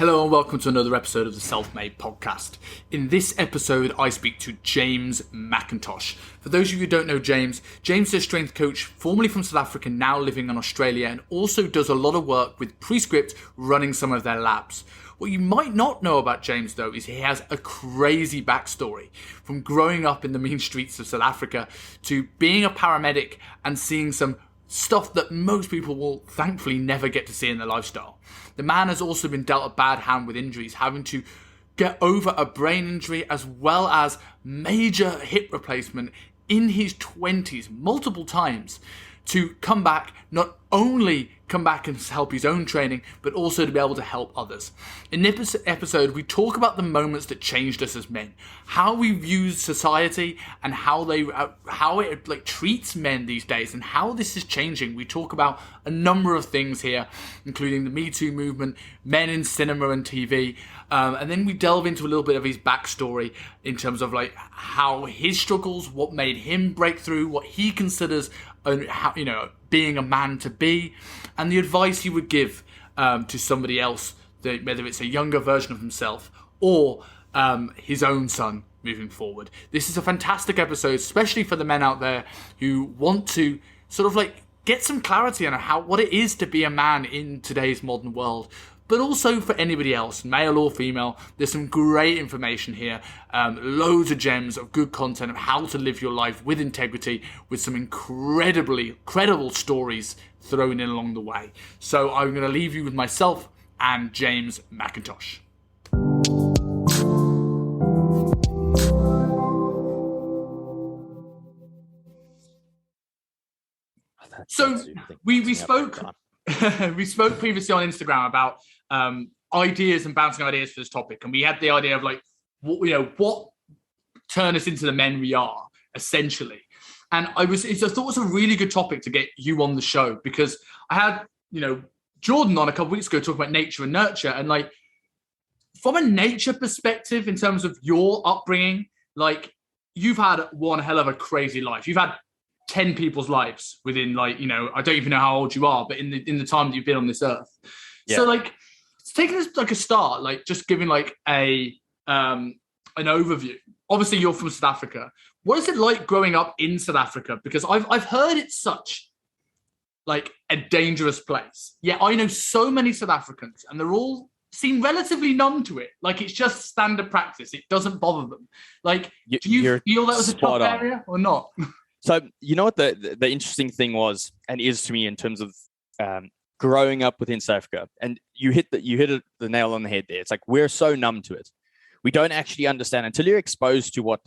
Hello and welcome to another episode of the Self-Made Podcast. In this episode, I speak to James Macintosh. For those of you who don't know James is a strength coach formerly from South Africa, now living in Australia, and also does a lot of work with Prescript running some of their labs. What you might not know about James, though, is he has a crazy backstory. From growing up in the mean streets of South Africa to being a paramedic and seeing some stuff that most people will thankfully never get to see in their lifestyle. The man has also been dealt a bad hand with injuries, having to get over a brain injury as well as major hip replacement in his 20s multiple times to come back, not only come back and help his own training, but also to be able to help others. In this episode, we talk about the moments that changed us as men, how we view society and how it treats men these days, and how this is changing. We talk about a number of things here, including the Me Too movement, men in cinema and TV, and then we delve into a little bit of his backstory in terms of how his struggles, what made him break through, what he considers being a man to be, and the advice he would give to somebody else, whether it's a younger version of himself or his own son moving forward. This is a fantastic episode, especially for the men out there who want to sort of get some clarity on what it is to be a man in today's modern world. But also for anybody else, male or female, there's some great information here, loads of gems of good content of how to live your life with integrity, with some incredibly credible stories thrown in along the way. So I'm going to leave you with myself and James Macintosh. So we spoke we spoke previously on Instagram about ideas and bouncing ideas for this topic, and we had the idea of what turned us into the men we are essentially. And I thought it was a really good topic to get you on the show, because I had Jordan on a couple of weeks ago talking about nature and nurture, and from a nature perspective, in terms of your upbringing, you've had one hell of a crazy life. You've had 10 people's lives within I don't even know how old you are, but in the time that you've been on this earth. Yeah. So taking this a start, just giving an overview. Obviously you're from South Africa. What is it like growing up in South Africa? Because I've heard it's such a dangerous place. Yeah, I know so many South Africans and they're all seem relatively numb to it. It's just standard practice. It doesn't bother them. Do you feel that was a tough area or not? So you know what the interesting thing was and is to me in terms of growing up within South Africa, and you hit the nail on the head there. It's we're so numb to it. We don't actually understand until you're exposed to what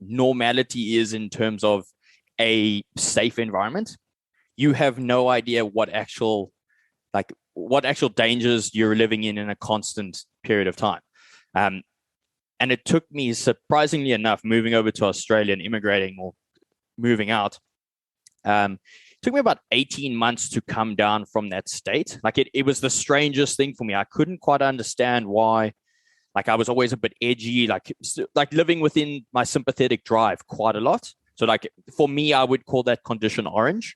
normality is in terms of a safe environment. You have no idea what actual dangers you're living in a constant period of time. And it took me, surprisingly enough, moving over to Australia and immigrating or moving out, took me about 18 months to come down from that state. It was the strangest thing for me. I couldn't quite understand why. I was always a bit edgy, living within my sympathetic drive quite a lot. So for me, I would call that condition orange,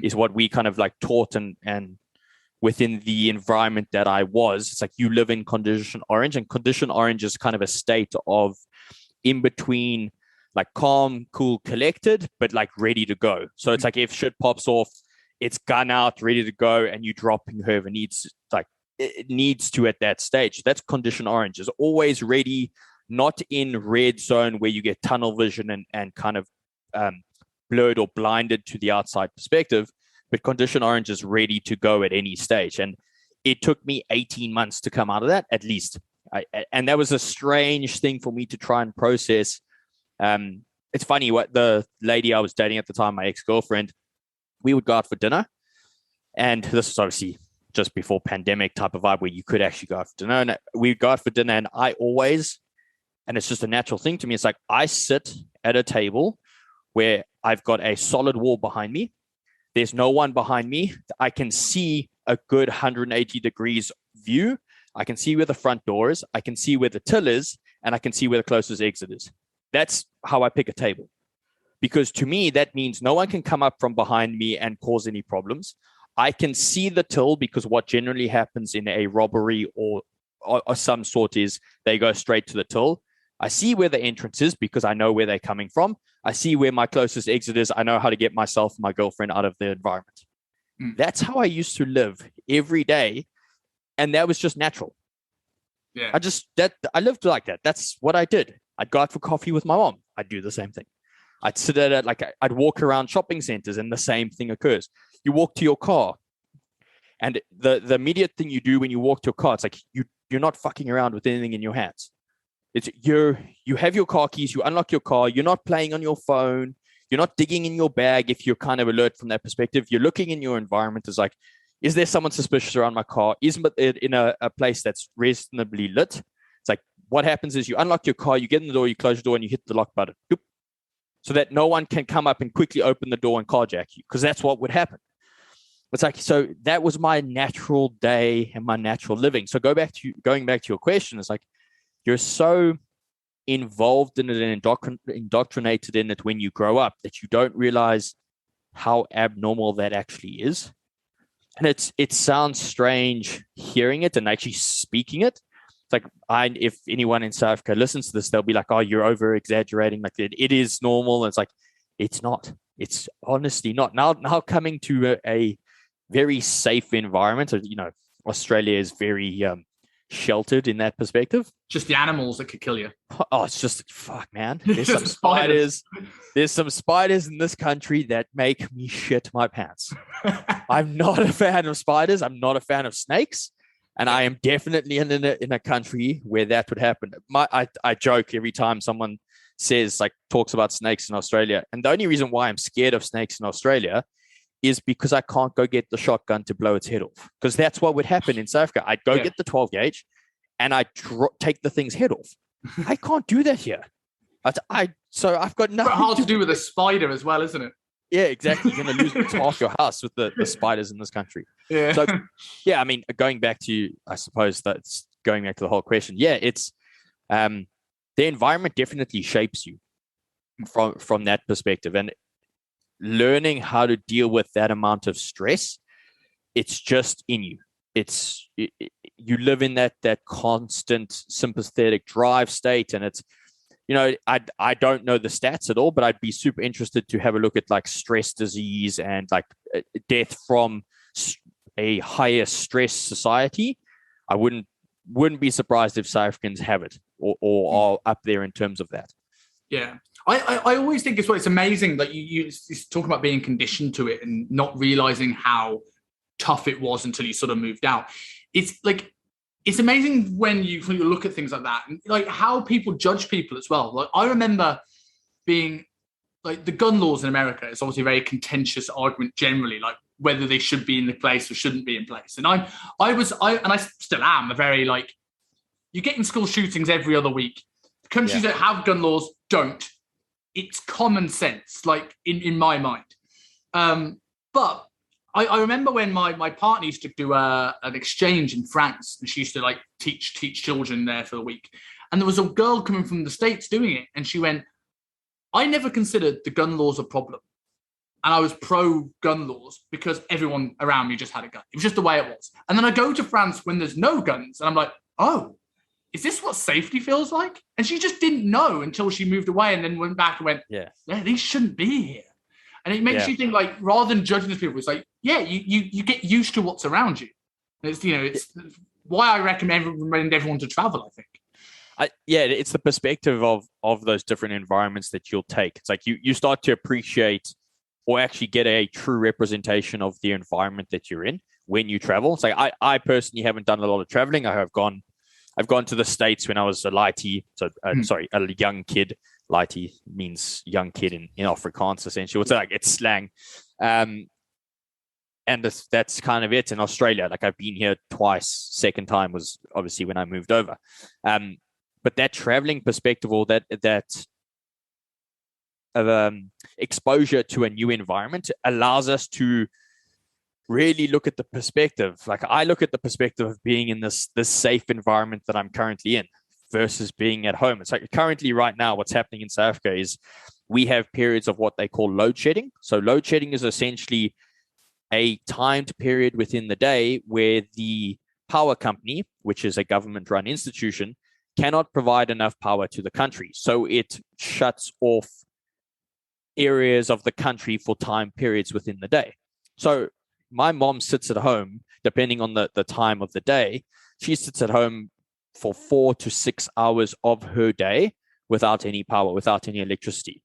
is what we kind of taught and within the environment that I was. It's you live in condition orange, and condition orange is kind of a state of in between calm, cool, collected, but ready to go. So it's if shit pops off, it's gun out, ready to go, and you dropping whoever needs it needs to at that stage. That's condition orange. Is always ready, not in red zone where you get tunnel vision and kind of blurred or blinded to the outside perspective, but condition orange is ready to go at any stage. And it took me 18 months to come out of that, at least. And that was a strange thing for me to try and process. It's funny, what the lady I was dating at the time, my ex-girlfriend, we would go out for dinner, and this was obviously just before pandemic type of vibe where you could actually go out for dinner, and we'd go out for dinner, and I always, and it's just a natural thing to me, it's I sit at a table where I've got a solid wall behind me. There's no one behind me. I can see a good 180 degrees view. I can see where the front door is. I can see where the till is, and I can see where the closest exit is. That's how I pick a table, because to me, that means no one can come up from behind me and cause any problems. I can see the till, because what generally happens in a robbery or of some sort is they go straight to the till. I see where the entrance is because I know where they're coming from. I see where my closest exit is. I know how to get myself and my girlfriend out of the environment. That's how I used to live every day. And that was just natural. Yeah. I lived like that. That's what I did. I'd go out for coffee with my mom. I'd do the same thing. I'd sit at I'd walk around shopping centers and the same thing occurs. You walk to your car. And the immediate thing you do when you walk to your car, it's like you're not fucking around with anything in your hands. It's you have your car keys, you unlock your car, you're not playing on your phone, you're not digging in your bag if you're kind of alert from that perspective. You're looking in your environment as like, is there someone suspicious around my car? Isn't it in a place that's reasonably lit? It's like what happens is you unlock your car, you get in the door, you close the door, and you hit the lock button. Boop. So that no one can come up and quickly open the door and carjack you, because that's what would happen. It's like, so that was my natural day and my natural living. So going back to your question, it's like you're so involved in it and indoctrinated in it when you grow up that you don't realize how abnormal that actually is. And it sounds strange hearing it and actually speaking it. It's like if anyone in South Africa listens to this, they'll be like, "Oh, you're over exaggerating. Like it is normal." And it's like it's not. It's honestly not. Now coming to a very safe environment. Australia is very sheltered in that perspective. Just the animals that could kill you. Oh, it's just fuck, man. There's some spiders. There's some spiders in this country that make me shit my pants. I'm not a fan of spiders. I'm not a fan of snakes. And I am definitely in a country where that would happen. I joke every time someone talks about snakes in Australia. And the only reason why I'm scared of snakes in Australia is because I can't go get the shotgun to blow its head off. Because that's what would happen in South Africa. I'd go get the 12 gauge and I'd take the thing's head off. I can't do that here. So I've got nothing. It's hard to do with a spider as well, isn't it? Yeah, exactly. You're going to lose half your house with the spiders in this country. Yeah. So, yeah, I mean, going back to the whole question. Yeah, it's the environment definitely shapes you from that perspective. And learning how to deal with that amount of stress, it's just in you. You live in that constant sympathetic drive state, and it's, I don't know the stats at all, but I'd be super interested to have a look at like stress disease and like death from a higher stress society. I wouldn't be surprised if South Africans have it or are up there in terms of that. Yeah. I always think it's amazing that you talk about being conditioned to it and not realizing how tough it was until you sort of moved out. It's like, it's amazing when you look at things like that and like how people judge people as well. Like I remember being like the gun laws in America. It's obviously a very contentious argument generally, like whether they should be in the place or shouldn't be in place. And I still am a very like, you get in school shootings every other week. Countries that have gun laws don't. It's common sense, like in my mind. But I remember when my partner used to do an exchange in France, and she used to like teach children there for a week. And there was a girl coming from the States doing it, and she went, "I never considered the gun laws a problem, and I was pro gun laws because everyone around me just had a gun. It was just the way it was. And then I go to France when there's no guns, and I'm like, oh, is this what safety feels like?" And she just didn't know until she moved away and then went back and went, yeah, these shouldn't be here. And it makes you think, like, rather than judging these people, it's like, yeah, you get used to what's around you. And it's, it's why I recommend everyone to travel, I think. It's the perspective of those different environments that you'll take. It's like you start to appreciate or actually get a true representation of the environment that you're in when you travel. It's like I personally haven't done a lot of traveling. I've gone to the States when I was a lighty, a young kid. Lighty means young kid in Afrikaans, essentially. It's slang. And that's kind of it. In Australia, like I've been here twice. Second time was obviously when I moved over. But that traveling perspective or that exposure to a new environment allows us to really look at the perspective. Like I look at the perspective of being in this safe environment that I'm currently in versus being at home. It's like currently right now, what's happening in South Africa is we have periods of what they call load shedding. So load shedding is essentially a timed period within the day where the power company, which is a government-run institution, cannot provide enough power to the country. So it shuts off areas of the country for time periods within the day. So my mom sits at home, depending on the time of the day, she sits at home for 4 to 6 hours of her day without any power, without any electricity.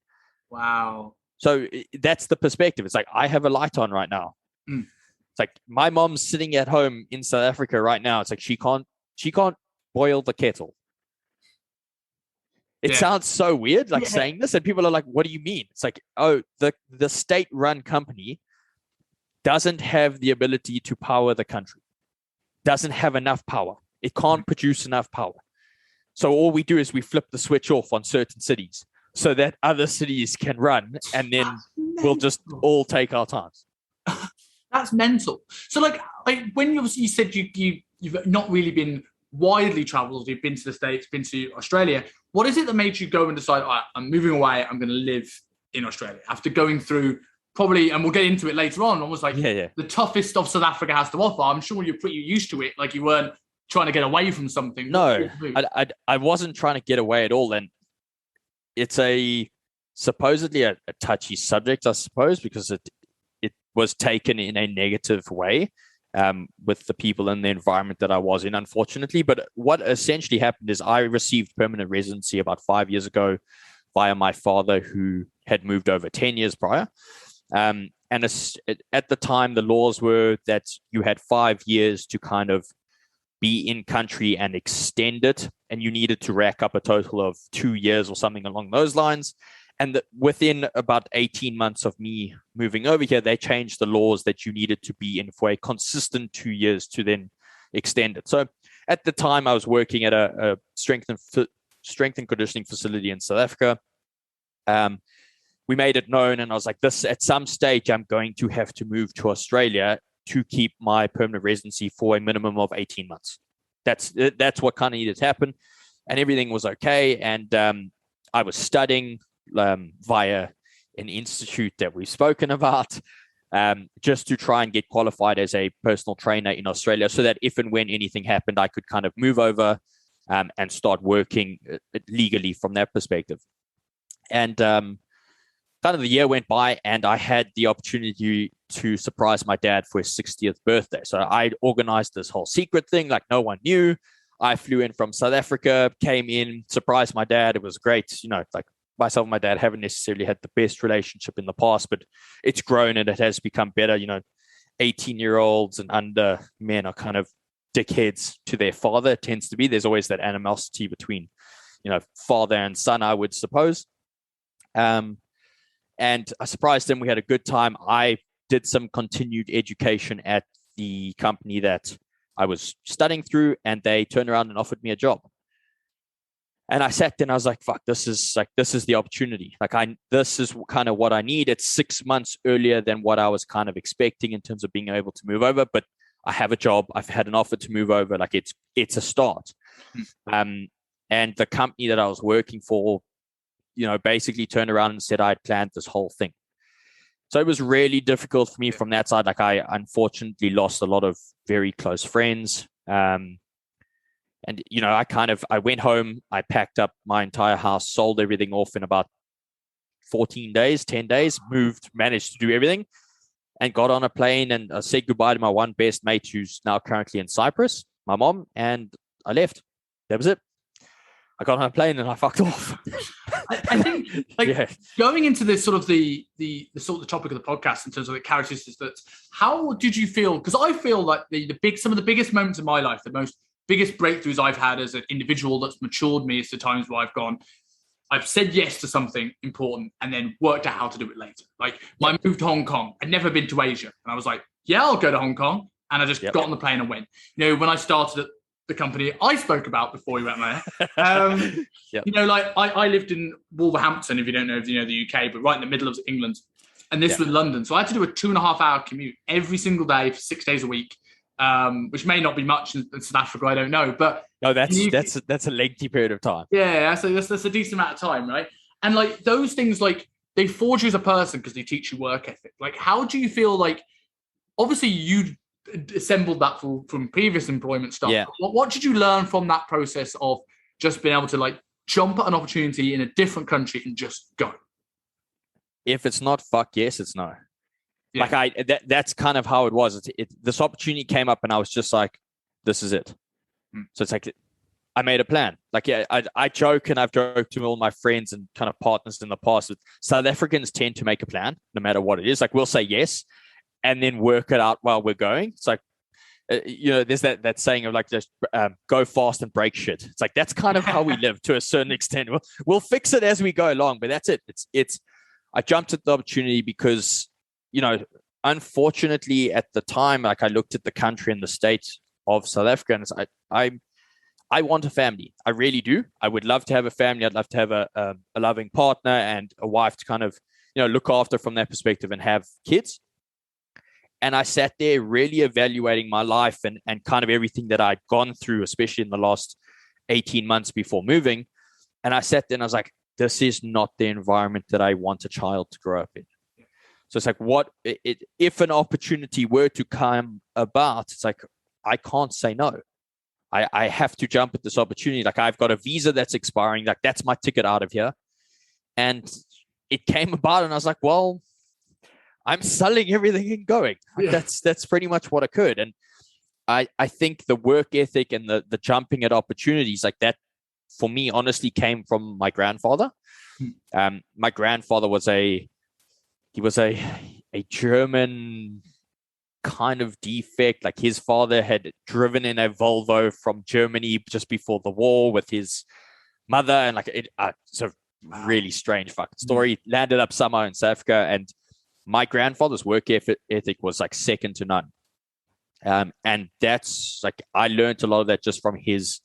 Wow. So that's the perspective. It's like, I have a light on right now. Mm. It's like my mom's sitting at home in South Africa right now. It's like she can't boil the kettle. It sounds so weird, like saying this, and people are like, what do you mean? It's like, oh, the state-run company doesn't have the ability to power the country, doesn't have enough power. It can't produce enough power. So all we do is we flip the switch off on certain cities so that other cities can run, and then we'll just all take our times. That's mental. So like when you said you've not really been widely traveled, you've been to the States, been to Australia. What is it that made you go and decide, all right, I'm moving away, I'm going to live in Australia after going through probably, and we'll get into it later on, almost like the toughest stuff South Africa has to offer? I'm sure you're pretty used to it. Like you weren't trying to get away from something. No, I wasn't trying to get away at all. And it's supposedly a touchy subject, I suppose, because it was taken in a negative way with the people and the environment that I was in, unfortunately. But what essentially happened is I received permanent residency about 5 years ago via my father, who had moved over 10 years prior. And at the time, the laws were that you had 5 years to kind of be in country and extend it, and you needed to rack up a total of 2 years or something along those lines. And within about 18 months of me moving over here, they changed the laws that you needed to be in for a consistent 2 years to then extend it. So at the time, I was working at a strength and conditioning facility in South Africa. We made it known, and I was like, "This at some stage, I'm going to have to move to Australia to keep my permanent residency for a minimum of 18 months." That's what kind of needed to happen, and everything was okay. And I was studying via an institute that we've spoken about, just to try and get qualified as a personal trainer in Australia, so that if and when anything happened, I could kind of move over and start working legally from that perspective. And kind of the year went by, and I had the opportunity to surprise my dad for his 60th birthday. So I organized this whole secret thing, like no one knew. I flew in from South Africa, came in, surprised my dad. It was great. Like myself and my dad haven't necessarily had the best relationship in the past, but it's grown and it has become better. 18-year-olds and under men are kind of dickheads to their father. It tends to be. There's always that animosity between, father and son, I would suppose. And I surprised him. We had a good time. I did some continued education at the company that I was studying through, and they turned around and offered me a job. And I sat there and I was like, fuck, this is the opportunity. This is kind of what I need. It's 6 months earlier than what I was kind of expecting in terms of being able to move over, but I have a job. I've had an offer to move over. Like it's a start. And the company that I was working for, basically turned around and said I'd planned this whole thing. So it was really difficult for me from that side. Like I unfortunately lost a lot of very close friends. And, I went home, I packed up my entire house, sold everything off in about 10 days, moved, managed to do everything, and got on a plane and said goodbye to my one best mate who's now currently in Cyprus, my mom, and I left. That was it. I got on a plane and I fucked off. I think going into this sort of the topic of the podcast in terms of the characteristics, how did you feel? Because I feel like some of the biggest moments in my life, the biggest breakthroughs I've had as an individual that's matured me is the times where I've said yes to something important and then worked out how to do it later. Like my move to Hong Kong, I'd never been to Asia, and I was like, yeah, I'll go to Hong Kong, and I just got on the plane and went. When I started at the company I spoke about before we went there. I lived in Wolverhampton, if you don't know, the UK, but right in the middle of England. And this was London. So I had to do a 2.5 hour commute every single day for 6 days a week, which may not be much in South Africa, I don't know. But no, that's a lengthy period of time. Yeah, so that's a decent amount of time, right? And like those things, like they forge you as a person because they teach you work ethic. Like, how do you feel like, obviously assembled that from previous employment stuff. Yeah. What did you learn from that process of just being able to like jump at an opportunity in a different country and just go? If it's not fuck yes, it's no. Yeah. Like that's kind of how it was. This opportunity came up and I was just like, this is it. So it's like, I made a plan. Like, yeah, I joke, and I've joked to all my friends and kind of partners in the past with South Africans tend to make a plan no matter what it is. Like, we'll say yes and then work it out while we're going. It's like, there's that saying of like, just go fast and break shit. It's like, that's kind of how we live to a certain extent. We'll fix it as we go along, but that's it. I jumped at the opportunity because, unfortunately at the time, like I looked at the country and the state of South Africa, and I want a family. I really do. I would love to have a family. I'd love to have a loving partner and a wife to kind of, look after from that perspective and have kids. And I sat there really evaluating my life and kind of everything that I'd gone through, especially in the last 18 months before moving. And I sat there and I was like, this is not the environment that I want a child to grow up in. So it's like, if an opportunity were to come about, it's like, I can't say no. I have to jump at this opportunity. Like, I've got a visa that's expiring. Like, that's my ticket out of here. And it came about and I was like, well, I'm selling everything and going. Like, that's pretty much what occurred. And I think the work ethic and the jumping at opportunities like that, for me, honestly, came from my grandfather. My grandfather was a German kind of defect. Like, his father had driven in a Volvo from Germany just before the war with his mother, and like it's a really strange fucking story. Landed up somehow in South Africa, and my grandfather's work ethic was like second to none. And that's like, I learned a lot of that just from his,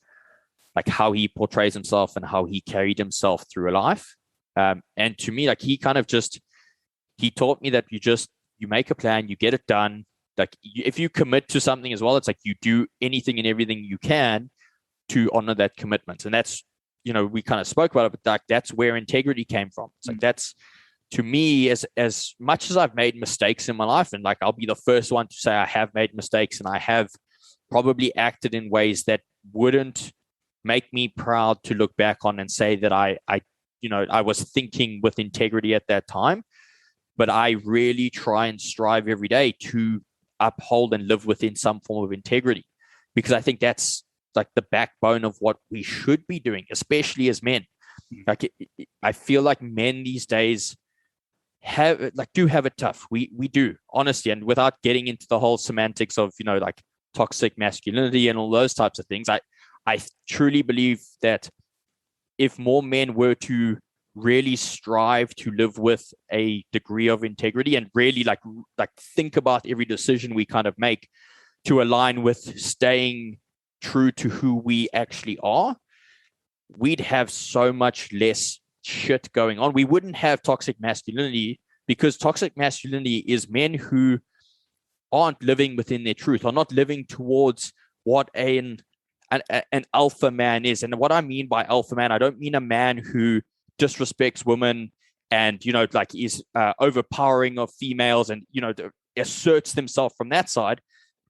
like, how he portrays himself and how he carried himself through life. And to me, like, he taught me that you make a plan, you get it done. Like, if you commit to something as well, it's like you do anything and everything you can to honor that commitment. And that's, we kind of spoke about it, but like, that's where integrity came from. It's like, that's, to me, as much as I've made mistakes in my life, and like, I'll be the first one to say I have made mistakes and I have probably acted in ways that wouldn't make me proud to look back on and say that I was thinking with integrity at that time. But I really try and strive every day to uphold and live within some form of integrity, because I think that's like the backbone of what we should be doing, especially as men. Like, I feel like men these days do have it tough. We do, honestly, and without getting into the whole semantics of like toxic masculinity and all those types of things, I truly believe that if more men were to really strive to live with a degree of integrity and really like think about every decision we kind of make to align with staying true to who we actually are, we'd have so much less shit going on. We wouldn't have toxic masculinity, because toxic masculinity is men who aren't living within their truth, are not living towards what an alpha man is. And what I mean by alpha man, I don't mean a man who disrespects women and like is overpowering of females and asserts themselves from that side,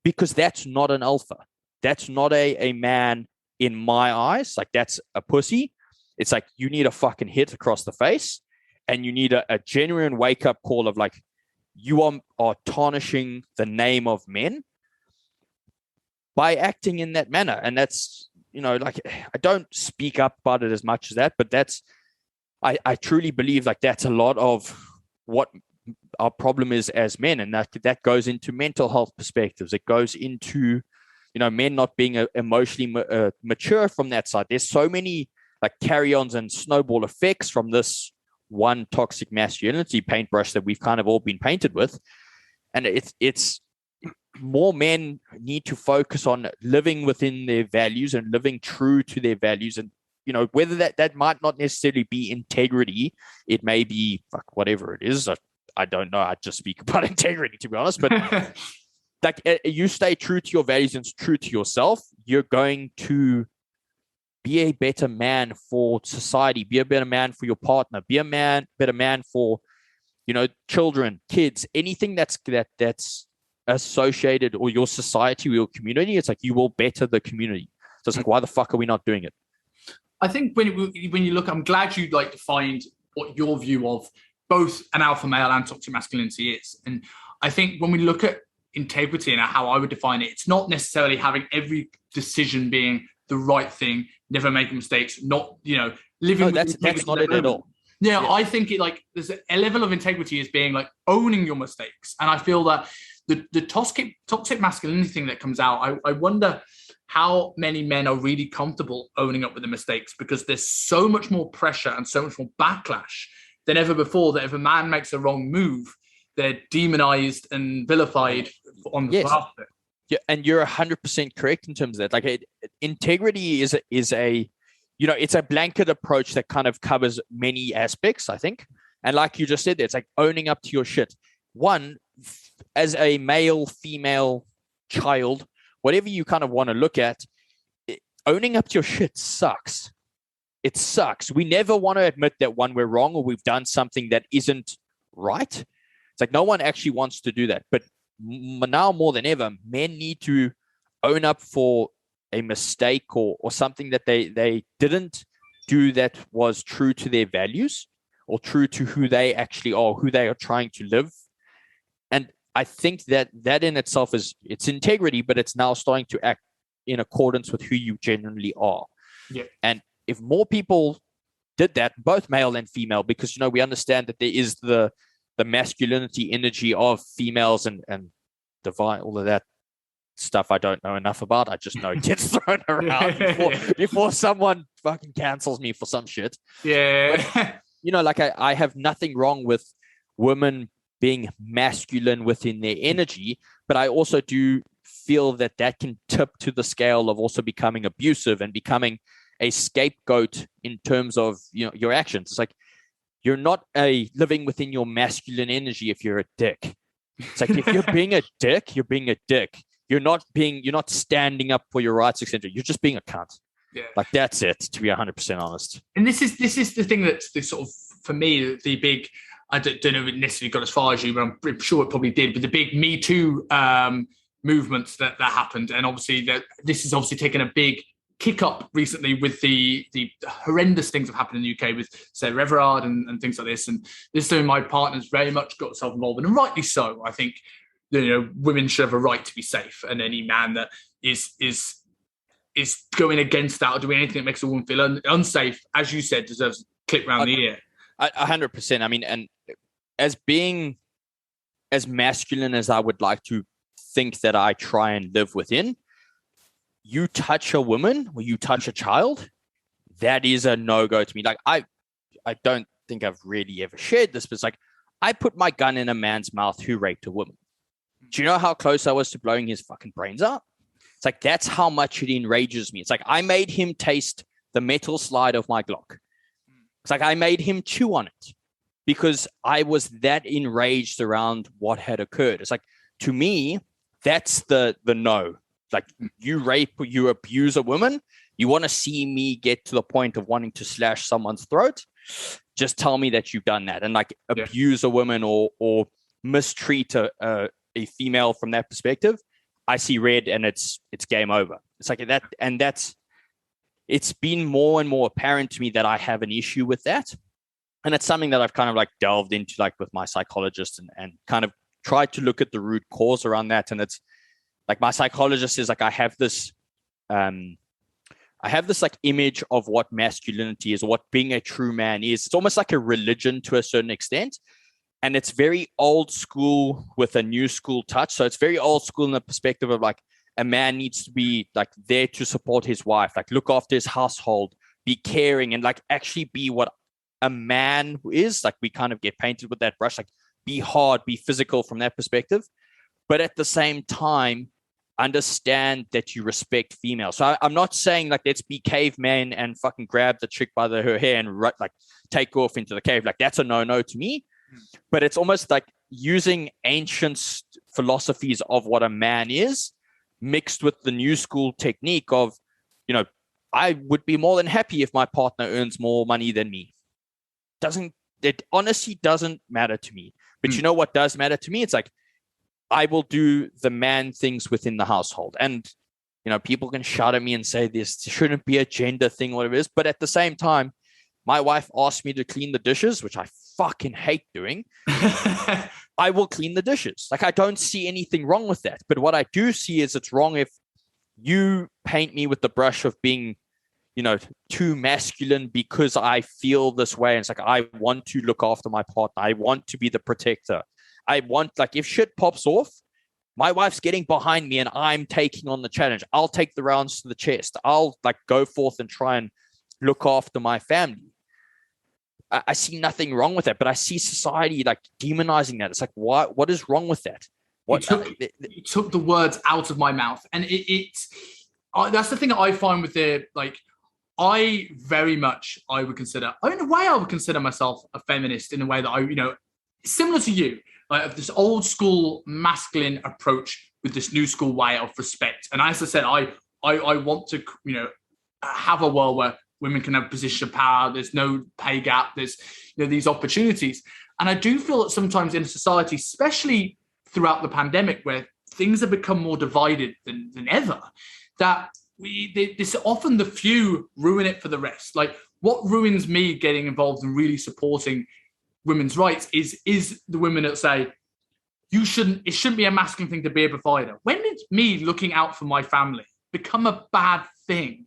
because that's not an alpha. That's not a man in my eyes. Like, that's a pussy. It's like, you need a fucking hit across the face, and you need a genuine wake up call of like, you are tarnishing the name of men by acting in that manner. And that's, like, I don't speak up about it as much as that, but that's, I truly believe like that's a lot of what our problem is as men. And that goes into mental health perspectives. It goes into, men not being emotionally mature from that side. There's so many like carry-ons and snowball effects from this one toxic masculinity paintbrush that we've kind of all been painted with. And it's more men need to focus on living within their values and living true to their values. And whether that might not necessarily be integrity, it may be whatever it is. I don't know. I just speak about integrity, to be honest. But like, you stay true to your values and true to yourself, you're going to be a better man for society, be a better man for your partner, be a better man for, children, kids, anything that's associated, or your society or your community, it's like you will better the community. So it's like, why the fuck are we not doing it? I think when you look, I'm glad you like defined what your view of both an alpha male and toxic masculinity is. And I think when we look at integrity and how I would define it, it's not necessarily having every decision being the right thing, never making mistakes, not, living. No, that's not it at all. Yeah, I think there's a level of integrity is being like owning your mistakes. And I feel that the toxic masculinity thing that comes out, I wonder how many men are really comfortable owning up with the mistakes, because there's so much more pressure and so much more backlash than ever before, that if a man makes a wrong move, they're demonized and vilified on the behalf of it. Yeah, and you're 100% correct in terms of that. Like, integrity is a it's a blanket approach that kind of covers many aspects, I think. And like you just said, it's like owning up to your shit. One, as a male, female, child, whatever you kind of want to look at, owning up to your shit sucks. It sucks. We never want to admit that, one, we're wrong or we've done something that isn't right. It's like no one actually wants to do that. But now more than ever, men need to own up for a mistake or something that they didn't do that was true to their values or true to who they actually are, who they are trying to live. And I think that in itself it's integrity, but it's now starting to act in accordance with who you genuinely are. Yeah. And if more people did that, both male and female, because, we understand that there is the masculinity energy of females and divine, all of that stuff I don't know enough about. I just know it gets thrown around before someone fucking cancels me for some shit. Yeah. But, I have nothing wrong with women being masculine within their energy, but I also do feel that can tip to the scale of also becoming abusive and becoming a scapegoat in terms of your actions. It's like you're not living within your masculine energy if you're a dick. It's like if you're being a dick, you're being a dick. You're not standing up for your rights, etc. You're just being a cunt. Yeah. Like that's it, to be 100% honest. And this is the thing that's the sort of, for me, the big, I don't know if it necessarily got as far as you, but I'm sure it probably did, but the big Me Too movements that happened. And obviously this has obviously taken a big kick up recently with the horrendous things that have happened in the UK with Sarah Everard and things like this. And this is something my partner's very much got herself involved in, and rightly so. I think women should have a right to be safe, and any man that is going against that or doing anything that makes a woman feel unsafe, as you said, deserves a clip around the ear. 100%. I mean, and as being as masculine as I would like to think that I try and live within, you touch a woman or you touch a child, that is a no-go to me. Like, I don't think I've really ever shared this, but it's like, I put my gun in a man's mouth who raped a woman. Do you know how close I was to blowing his fucking brains out? It's like, that's how much it enrages me. It's like, I made him taste the metal slide of my Glock. It's like, I made him chew on it because I was that enraged around what had occurred. It's like, to me, that's the no. Like, you rape, you abuse a woman, you want to see me get to the point of wanting to slash someone's throat, just tell me that you've done that. And like abuse a woman or mistreat a female from that perspective, I see red and it's game over. It's like that. And it's been more and more apparent to me that I have an issue with that. And it's something that I've kind of like delved into, like with my psychologist and kind of tried to look at the root cause around that. And it's like, my psychologist is like, I have this like image of what masculinity is, or what being a true man is. It's almost like a religion to a certain extent. And it's very old school with a new school touch. So it's very old school in the perspective of like, a man needs to be like there to support his wife, like look after his household, be caring, and like actually be what a man is. Like, we kind of get painted with that brush, like be hard, be physical from that perspective. But at the same time, understand that you respect females. So I'm not saying like, let's be cavemen and fucking grab the chick by her hair and like take off into the cave. Like, that's a no to me. But it's almost like using ancient philosophies of what a man is mixed with the new school technique of, I would be more than happy if my partner earns more money than me. It honestly doesn't matter to me. But you know what does matter to me? It's like, I will do the man things within the household. And, people can shout at me and say this shouldn't be a gender thing, whatever it is. But at the same time, my wife asked me to clean the dishes, which I fucking hate doing. I will clean the dishes. Like, I don't see anything wrong with that. But what I do see is it's wrong if you paint me with the brush of being, too masculine because I feel this way. And it's like, I want to look after my partner. I want to be the protector. I want, like, if shit pops off, my wife's getting behind me and I'm taking on the challenge. I'll take the rounds to the chest. I'll go forth and try and look after my family. I see nothing wrong with that, but I see society demonizing that. It's like, what is wrong with that? You took the words out of my mouth, and that's the thing that I find with I would consider, in a way, I would consider myself a feminist in a way that similar to you, this old school masculine approach with this new school way of respect. And as I said, I want to, have a world where women can have a position of power. There's no pay gap. There's these opportunities. And I do feel that sometimes in a society, especially throughout the pandemic, where things have become more divided than ever, that this often the few ruin it for the rest. Like, what ruins me getting involved in really supporting women's rights is the women that say, it shouldn't be a masculine thing to be a provider. When did me looking out for my family become a bad thing?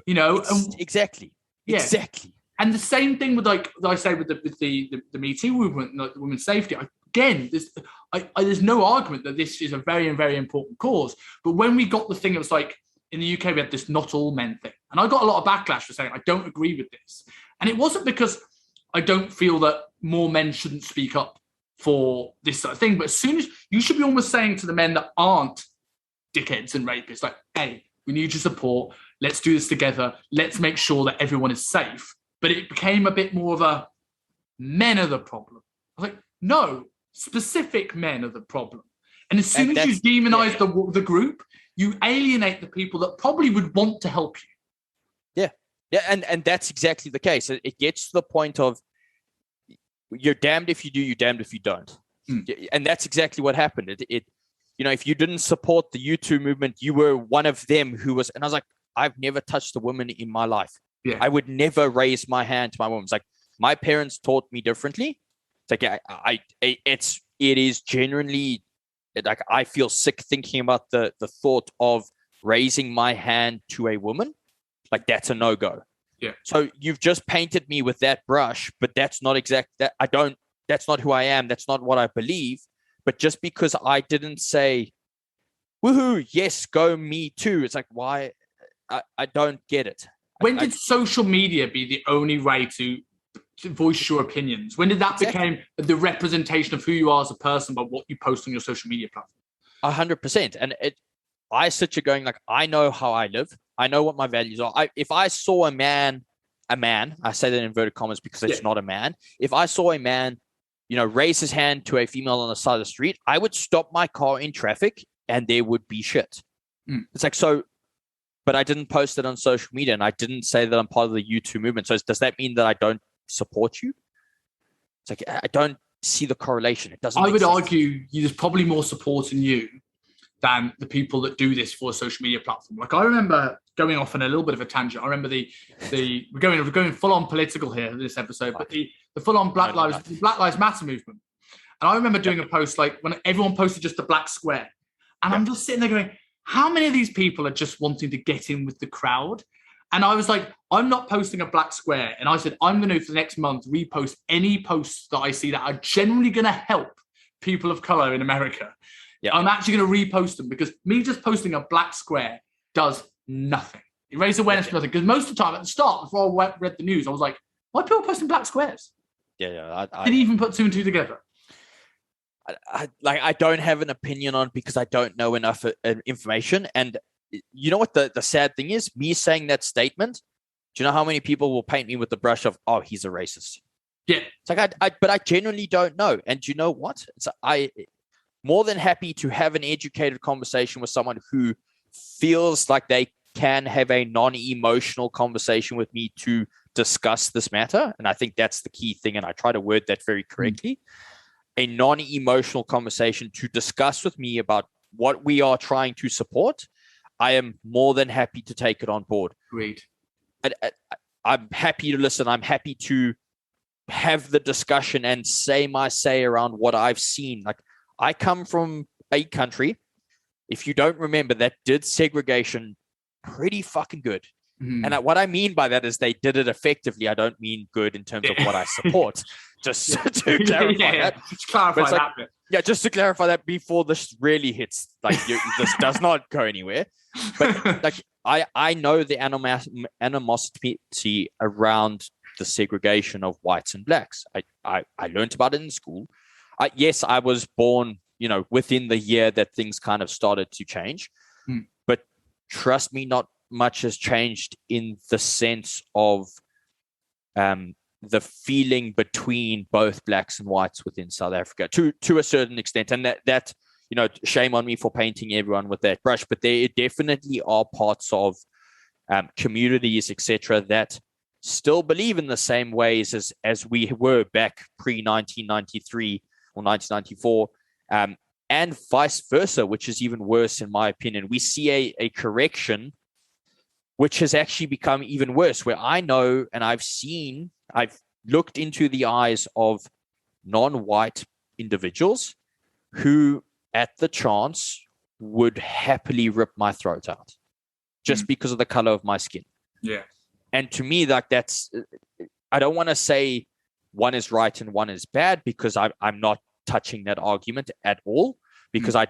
Exactly. Yeah. Exactly. And the same thing with I say with the Me Too movement, the women's safety. Again, there's no argument that this is a very, very important cause. But when we got the thing, it was like in the UK, we had this not all men thing. And I got a lot of backlash for saying, I don't agree with this. And it wasn't because I don't feel that more men shouldn't speak up for this sort of thing. But as soon as you should be almost saying to the men that aren't dickheads and rapists, like, hey, we need your support. Let's do this together. Let's make sure that everyone is safe. But it became a bit more of a men are the problem. I was like, no, specific men are the problem. And as soon as you demonize the group, you alienate the people that probably would want to help you. Yeah. Yeah. And that's exactly the case. It gets to the point of you're damned if you do, you're damned if you don't. And that's exactly what happened. If you didn't support the U2 movement, you were one of them who was, and I was like, I've never touched a woman in my life. Yeah. I would never raise my hand to my woman. It's like, my parents taught me differently. It's like, it is genuinely, like, I feel sick thinking about the thought of raising my hand to a woman. Like, that's a no-go. Yeah. So you've just painted me with that brush, but that's not that's not who I am. That's not what I believe. But just because I didn't say, woohoo, yes, go me too. It's like, why? I don't get it. When did social media be the only way to voice your opinions? When did that become the representation of who you are as a person by what you post on your social media platform? 100%. And I sit here going, like, I know how I live. I know what my values are. If I saw a man, I say that in inverted commas because it's not a man. If I saw a man, raise his hand to a female on the side of the street, I would stop my car in traffic and there would be shit. It's like, so, but I didn't post it on social media and I didn't say that I'm part of the U2 movement. So does that mean that I don't support you? It's like, I don't see the correlation. It doesn't. I would argue there's probably more support in you than the people that do this for a social media platform. Like, I remember going off on a little bit of a tangent. I remember we're going full on political here in this episode, but the full on Black Lives Matter movement. And I remember doing a post like when everyone posted just the black square, and I'm just sitting there going, how many of these people are just wanting to get in with the crowd? And I was like, I'm not posting a black square. And I said, I'm going to, for the next month, repost any posts that I see that are generally going to help people of color in America. Yeah. I'm actually going to repost them because me just posting a black square does nothing. It raises awareness for nothing. Because most of the time at the start, before I read the news, I was like, why are people posting black squares? Yeah. I didn't even put two and two together. I don't have an opinion on it because I don't know enough information. And you know what the sad thing is? Me saying that statement, do you know how many people will paint me with the brush of, oh, he's a racist? Yeah. It's like, but I genuinely don't know. And do you know what? More than happy to have an educated conversation with someone who feels like they can have a non-emotional conversation with me to discuss this matter. And I think that's the key thing. And I try to word that very correctly. a non-emotional conversation to discuss with me about what we are trying to support, I am more than happy to take it on board. Agreed. I'm happy to listen. I'm happy to have the discussion and say my say around what I've seen. Like, I come from a country, if you don't remember, that did segregation pretty fucking good. Mm. And what I mean by that is they did it effectively. I don't mean good in terms of what I support. Just to clarify that. Just clarify that bit. Yeah, just to clarify that before this really hits, like this does not go anywhere. But like I know the animosity around the segregation of whites and blacks. I learned about it in school. Yes, I was born, within the year that things kind of started to change. But trust me, not much has changed in the sense of the feeling between both blacks and whites within South Africa to a certain extent. And that shame on me for painting everyone with that brush, but there definitely are parts of communities, etc., that still believe in the same ways as we were back pre-1993 or 1994, and vice versa, which is even worse in my opinion. We see a correction which has actually become even worse, where I know and I've looked into the eyes of non-white individuals who, at the chance, would happily rip my throat out just because of the color of my skin. Yeah. And to me, like, I don't want to say one is right and one is bad, because I'm not touching that argument at all, because I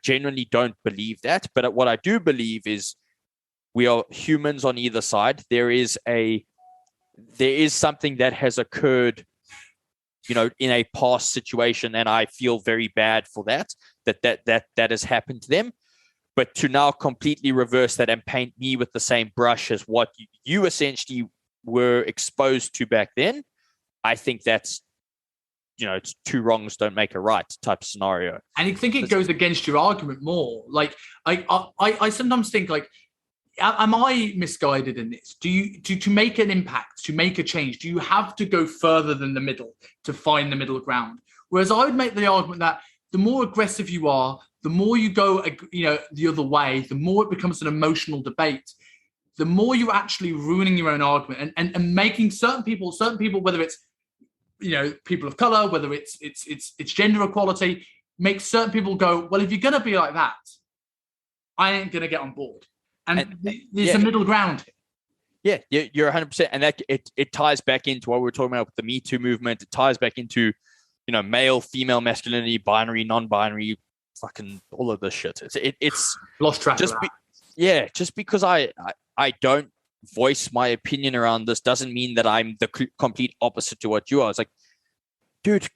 genuinely don't believe that. But what I do believe is we are humans on either side. There is something that has occurred, in a past situation, and I feel very bad for that has happened to them. But to now completely reverse that and paint me with the same brush as what you essentially were exposed to back then, I think that's, it's two wrongs don't make a right type of scenario. And you think it goes against your argument more. Like, I sometimes think, like, am I misguided in this? Do you to make an impact, to make a change, do you have to go further than the middle to find the middle ground? Whereas I would make the argument that the more aggressive you are, the more you go, the other way, the more it becomes an emotional debate. The more you're actually ruining your own argument and making certain people, whether it's people of color, whether it's gender equality, make certain people go, well, if you're gonna be like that, I ain't gonna get on board. And there's a middle ground. Yeah, you're 100%. And that it ties back into what we were talking about with the Me Too movement. It ties back into, male, female, masculinity, binary, non-binary, fucking all of this shit. It's lost track just of that. Just because I don't voice my opinion around this doesn't mean that I'm the complete opposite to what you are. It's like, dude,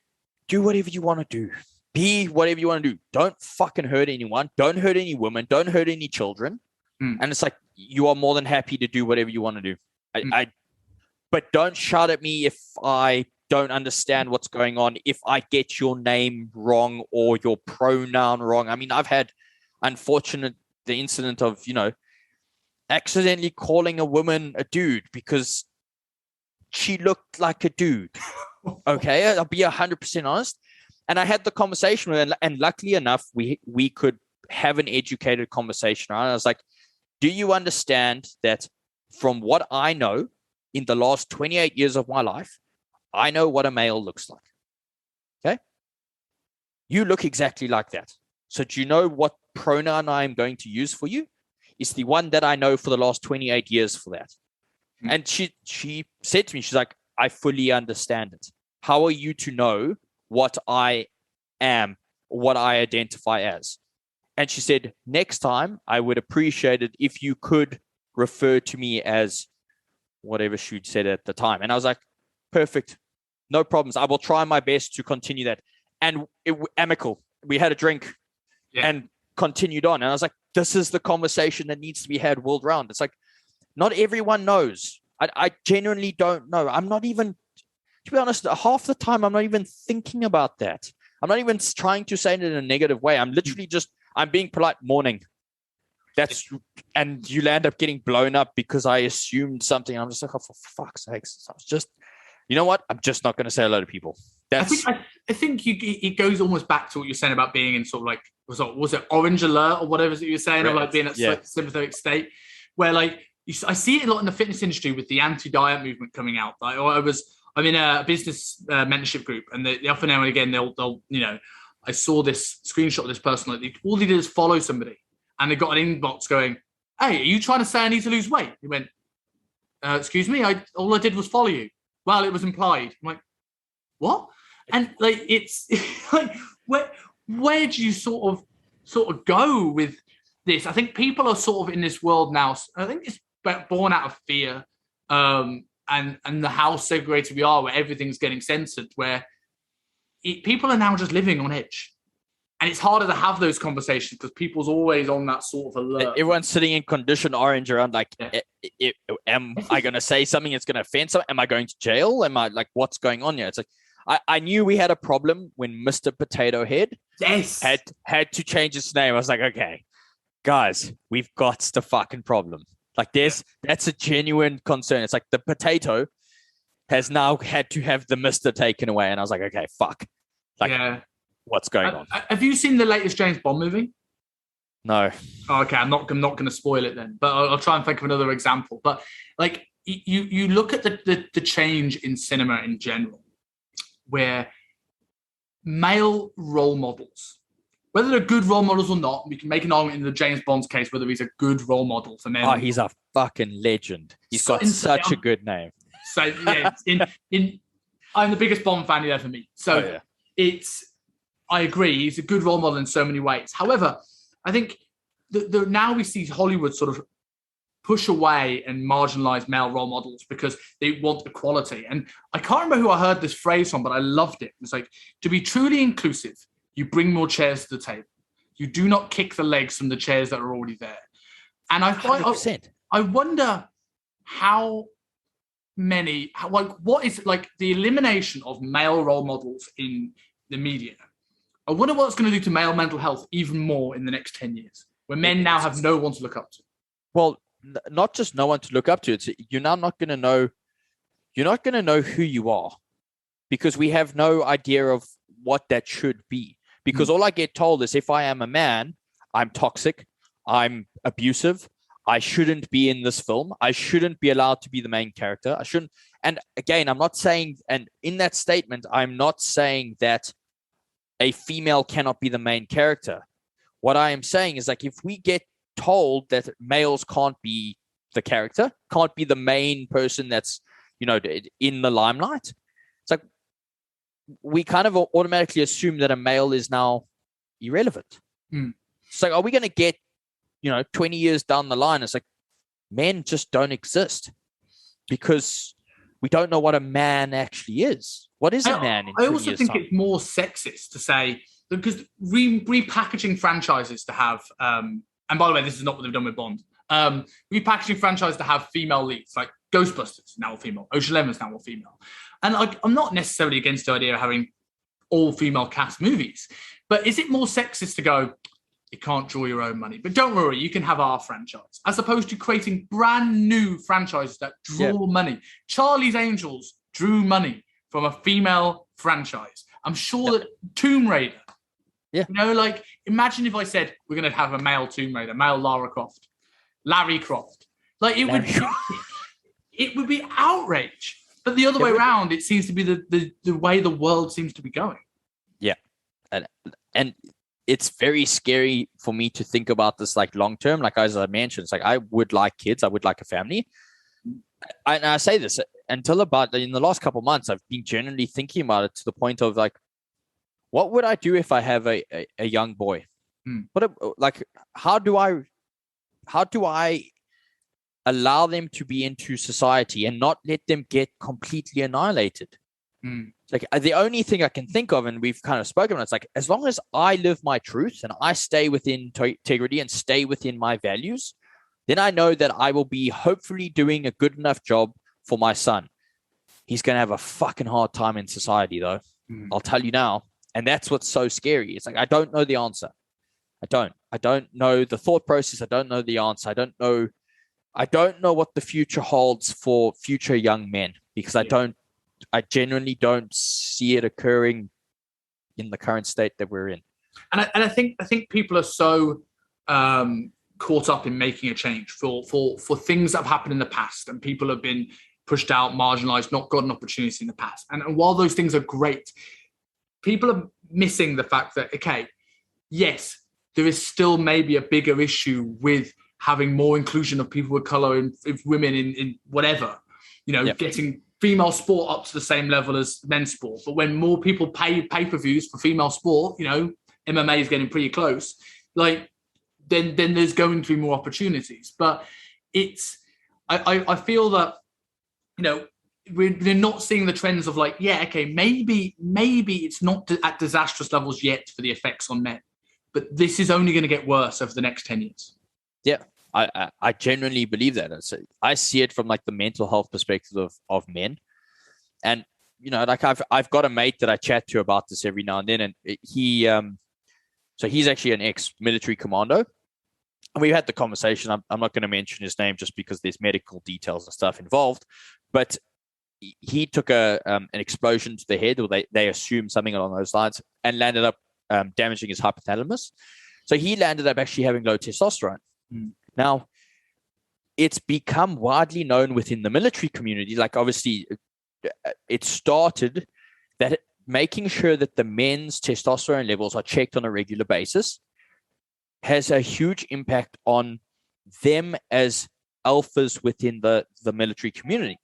do whatever you want to do. Be whatever you want to do. Don't fucking hurt anyone. Don't hurt any women. Don't hurt any children. And it's like, you are more than happy to do whatever you want to do. But don't shout at me if I don't understand what's going on, if I get your name wrong or your pronoun wrong. I mean, I've had the incident of, accidentally calling a woman a dude because she looked like a dude. Okay, I'll be 100% honest. And I had the conversation with her, and luckily enough, we could have an educated conversation around it. I was like, do you understand that from what I know in the last 28 years of my life, I know what a male looks like. Okay? You look exactly like that. So do you know what pronoun I'm going to use for you? It's the one that I know for the last 28 years for that. And she said to me, she's like, I fully understand it. How are you to know what I am, what I identify as? And she said, next time, I would appreciate it if you could refer to me as whatever she said at the time. And I was like, perfect. No problems. I will try my best to continue that. And amicable. We had a drink and continued on. And I was like, this is the conversation that needs to be had world round. It's like, not everyone knows. I genuinely don't know. I'm not even, to be honest, half the time, I'm not even thinking about that. I'm not even trying to say it in a negative way. I'm literally just, I'm being polite. Morning. And you'll end up getting blown up because I assumed something. I'm just like, oh, for fuck's sakes. I was just, you know what? I'm just not going to say hello to people. I think it goes almost back to what you're saying about being in sort of like, was it Orange Alert or whatever that you were saying, of like being at sympathetic state, where like I see it a lot in the fitness industry with the anti-diet movement coming out. Like, I'm in a business mentorship group, and they often now and again they'll I saw this screenshot of this person, like all they did is follow somebody, and they got an inbox going, "Hey, are you trying to say I need to lose weight?" He went, "Excuse me, all I did was follow you." Well, it was implied. I'm like, what? And like, it's like, where do you sort of go with this? I think people are sort of in this world now. I think it's born out of fear, and how segregated we are, where everything's getting censored, where people are now just living on edge. And it's harder to have those conversations because people's always on that sort of alert. Everyone's sitting in condition orange around like, am I going to say something that's going to offend someone? Am I going to jail? Am I like, what's going on here? It's like, I knew we had a problem when Mr. Potato Head had to change his name. I was like, okay, guys, we've got the fucking problem. Like that's a genuine concern. It's like the potato has now had to have the Mr. taken away. And I was like, okay, fuck. Like, what's going on? Have you seen the latest James Bond movie? No. Oh, okay, I'm not going to spoil it then, but I'll try and think of another example. But like you look at the change in cinema in general, where male role models, whether they're good role models or not, we can make an argument in the James Bond's case whether he's a good role model for men. Oh, he's a fucking legend. He's got such a good name. So yeah, I'm the biggest Bond fan you'll ever meet. So I agree, he's a good role model in so many ways. However, I think now we see Hollywood sort of push away and marginalize male role models because they want equality. And I can't remember who I heard this phrase from, but I loved it. It's like, to be truly inclusive, you bring more chairs to the table. You do not kick the legs from the chairs that are already there. And I wonder how many, what is like the elimination of male role models in the media? I wonder what it's going to do to male mental health even more in the next 10 years, where men now have no one to look up to. Well, not just no one to look up to. It's you're now not going to know. You're not going to know who you are because we have no idea of what that should be. Because all I get told is if I am a man, I'm toxic, I'm abusive, I shouldn't be in this film, I shouldn't be allowed to be the main character. I shouldn't. And again, I'm not saying, and in that statement, I'm not saying that a female cannot be the main character. What I am saying is like if we get told that males can't be the character, can't be the main person that's, in the limelight, it's like we kind of automatically assume that a male is now irrelevant. So are we going to get, 20 years down the line, it's like men just don't exist because we don't know what a man actually is. What is a man in 20 years' time? I also think it's more sexist to say, because repackaging franchises to have, and by the way, this is not what they've done with Bond. Repackaging franchise to have female leads, like Ghostbusters, now all female. Ocean Eleven's now all female. And I'm not necessarily against the idea of having all female cast movies, but is it more sexist to go, you can't draw your own money, but don't worry, you can have our franchise, as opposed to creating brand new franchises that draw money? Charlie's Angels drew money from a female franchise. I'm sure that Tomb Raider, like imagine if I said we're going to have a male Tomb Raider, male Larry Croft. Like it would be outrage. But the other way around, it seems to be the way the world seems to be going. Yeah. And it's very scary for me to think about this like long term. Like as I mentioned, it's like I would like kids, I would like a family. And I say this until about in the last couple of months, I've been genuinely thinking about it to the point of like, what would I do if I have a young boy? How do I allow them to be into society and not let them get completely annihilated? Like the only thing I can think of, and we've kind of spoken about, it's like as long as I live my truth and I stay within integrity and stay within my values, then I know that I will be hopefully doing a good enough job for my son. He's going to have a fucking hard time in society, though. I'll tell you now. And that's what's so scary. It's like I don't know the answer. I don't know the thought process. I don't know the answer. I don't know what the future holds for future young men because I genuinely don't see it occurring in the current state that we're in. And I think people are so caught up in making a change for things that have happened in the past, and people have been pushed out, marginalized, not got an opportunity in the past. And while those things are great, people are missing the fact that, okay, yes, there is still maybe a bigger issue with having more inclusion of people of color and women in whatever, getting female sport up to the same level as men's sport. But when more people pay pay-per-views for female sport, MMA is getting pretty close, then there's going to be more opportunities. But I feel that, we're not seeing the trends of maybe it's not at disastrous levels yet for the effects on men, but this is only going to get worse over the next 10 years. Yeah, I genuinely believe that. I see it from the mental health perspective of men. And, I've got a mate that I chat to about this every now and then. And so he's actually an ex-military commando. And we had the conversation. I'm not going to mention his name just because there's medical details and stuff involved. But he took an explosion to the head, or they assumed something along those lines, and landed up damaging his hypothalamus. So he landed up actually having low testosterone. Now, it's become widely known within the military community. Obviously, it started that making sure that the men's testosterone levels are checked on a regular basis has a huge impact on them as alphas within the military community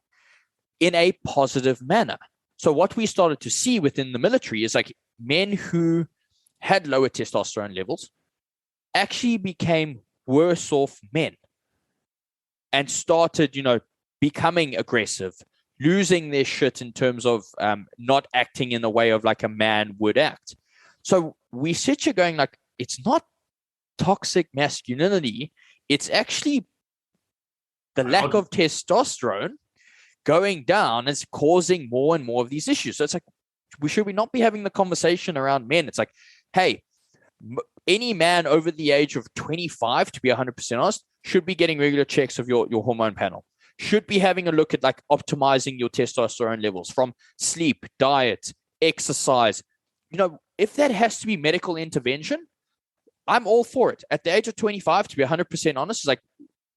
in a positive manner. So what we started to see within the military is men who had lower testosterone levels actually became worse off men and started, becoming aggressive, losing their shit in terms of not acting in the way of a man would act. So we sit here going it's not toxic masculinity. It's actually the lack of testosterone going down is causing more and more of these issues. So it's should we not be having the conversation around men? It's hey, any man over the age of 25, to be 100% honest, should be getting regular checks of your hormone panel. Should be having a look at optimizing your testosterone levels from sleep, diet, exercise. If that has to be medical intervention, I'm all for it. At the age of 25, to be 100% honest,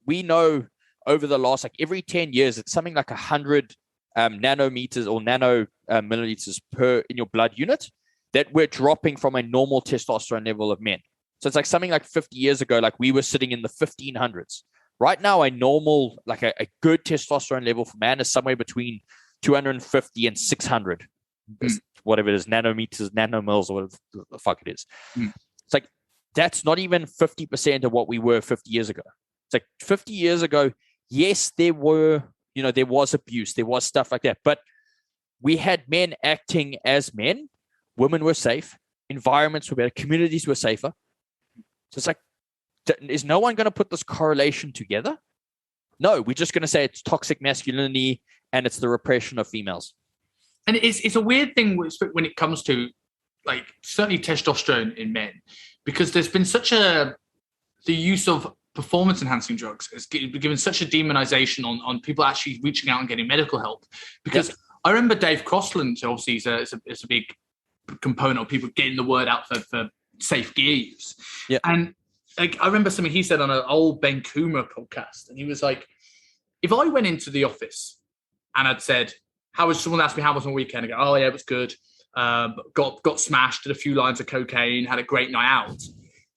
we know over the last every 10 years, it's something 100 nanometers or milliliters per in your blood unit that we're dropping from a normal testosterone level of men. So it's something 50 years ago, we were sitting in the 1500s. Right now, a normal, a good testosterone level for man is somewhere between 250 and 600, whatever it is, nanometers, nanomils, or whatever the fuck it is. It's that's not even 50% of what we were 50 years ago. It's 50 years ago, yes, there was abuse, there was stuff like that, but we had men acting as men, women were safe, environments were better, communities were safer. So it's is no one going to put this correlation together? No, we're just going to say it's toxic masculinity and it's the repression of females. And it's a weird thing when it comes to certainly testosterone in men, because there's been the use of performance enhancing drugs has given such a demonization on people actually reaching out and getting medical help. Because I remember Dave Crossland, obviously is a big component of people getting the word out for safe gear use. Yeah. And I remember something he said on an old Ben Coomer podcast, and he was if I went into the office and I'd said, someone asked me how was my weekend, I go, oh yeah, it was good. Got smashed, did a few lines of cocaine, had a great night out.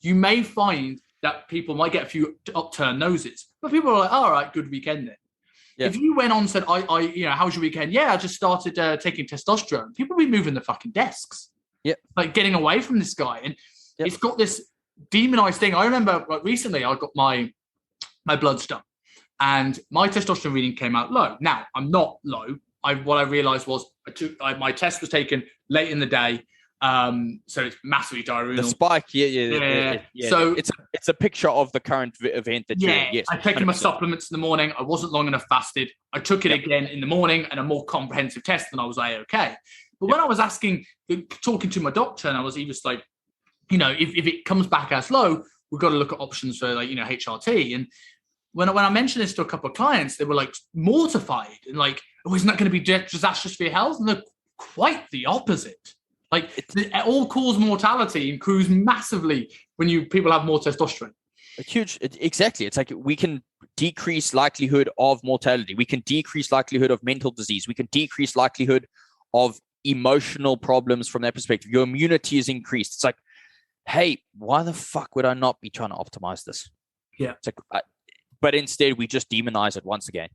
You may find that people might get a few upturned noses, but people are all right, good weekend then. Yeah. If you went on and said, how was your weekend? Yeah, I just started taking testosterone. People will be moving the fucking desks. Yeah. Getting away from this guy. And it's got this demonized thing. I remember recently I got my bloods done and my testosterone reading came out low. Now, I'm not low. What I realized was my test was taken late in the day. So it's massively diarrheal. The spike, yeah. So it's a picture of the current event that you're in. Yes, I'd taken my supplements in the morning. I wasn't long enough fasted. I took it again in the morning and a more comprehensive test, and I was okay. But when I was talking to my doctor, and he was if it comes back as low, we've got to look at options for HRT. And when I mentioned this to a couple of clients, they were mortified and oh, isn't that going to be disastrous for your health? And they're quite the opposite. Like all-cause mortality improves massively when people have more testosterone. Exactly. It's like we can decrease likelihood of mortality. We can decrease likelihood of mental disease. We can decrease likelihood of emotional problems from that perspective. Your immunity is increased. It's like, hey, why the fuck would I not be trying to optimize this? Yeah. It's like, but instead we just demonize it once again.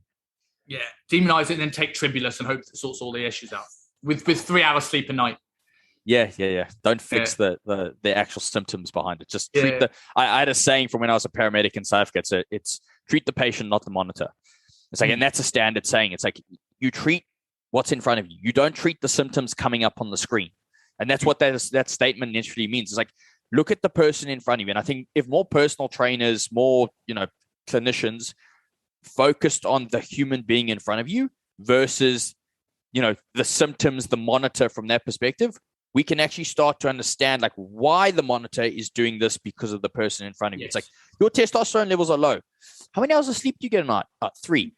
Yeah, demonize it and then take Tribulus and hope it sorts all the issues out with 3 hours sleep a night. Yeah. Don't fix the actual symptoms behind it. Just treat I had a saying from when I was a paramedic in South Africa. It's treat the patient, not the monitor. It's like, and that's a standard saying. It's like you treat what's in front of you. You don't treat the symptoms coming up on the screen. And that's what that statement initially means. It's like, look at the person in front of you. And I think if more personal trainers, more, clinicians focused on the human being in front of you versus, the symptoms, the monitor from that perspective, we can actually start to understand like why the monitor is doing this because of the person in front of you. It's like, your testosterone levels are low. How many hours of sleep do you get a night? 3.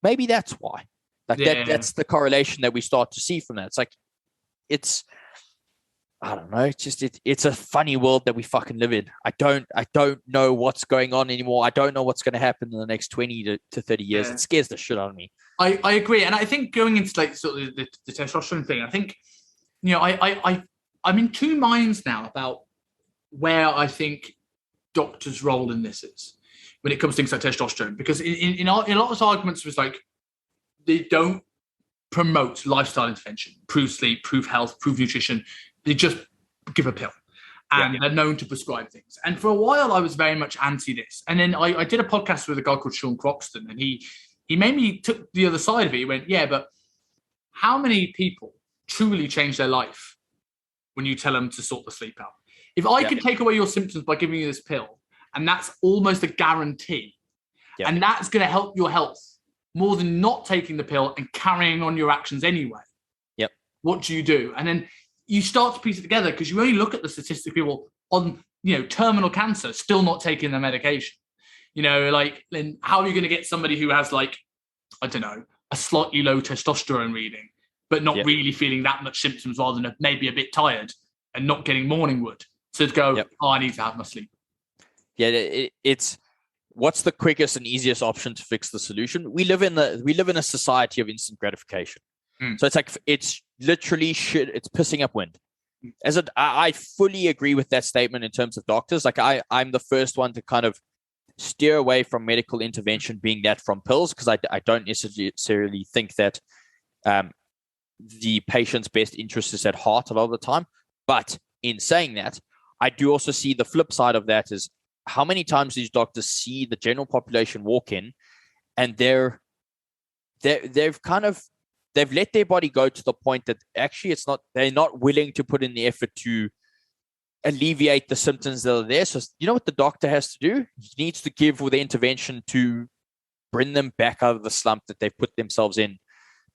Maybe that's why. Like that's the correlation that we start to see from that. It's like, I don't know. It's just it's a funny world that we fucking live in. I don't know what's going on anymore. I don't know what's going to happen in the next 20 to 30 years. It scares the shit out of me. I agree, and I think going into like sort of the testosterone thing, I think I'm in two minds now about where I think doctors' role in this is when it comes to things like testosterone, because in a lot of arguments was like they don't promote lifestyle intervention, prove sleep, prove health, prove nutrition. They just give a pill, and they're known to prescribe things. And for a while, I was very much anti this. And then I did a podcast with a guy called Sean Croxton, and he made me took the other side of it. He went, yeah, but how many people truly change their life when you tell them to sort the sleep out? If I could take away your symptoms by giving you this pill, and that's almost a guarantee, and that's going to help your health more than not taking the pill and carrying on your actions anyway. What do you do? And then you start to piece it together because you only look at the statistics of people on, terminal cancer still not taking their medication. Like, then how are you going to get somebody who has like, I don't know, a slightly low testosterone reading, but not really feeling that much symptoms rather than maybe a bit tired and not getting morning wood to go, I need to have my sleep. Yeah, it's what's the quickest and easiest option to fix the solution? We live in a society of instant gratification. So it's like, it's literally shit. It's pissing up wind. I fully agree with that statement in terms of doctors. Like I'm the first one to kind of steer away from medical intervention being that from pills, because I don't necessarily think that the patient's best interest is at heart a lot of the time. But in saying that, I do also see the flip side of that is how many times these doctors see the general population walk in and they've let their body go to the point that actually they're not willing to put in the effort to alleviate the symptoms that are there. So you know what the doctor has to do? He needs to give the intervention to bring them back out of the slump that they've put themselves in,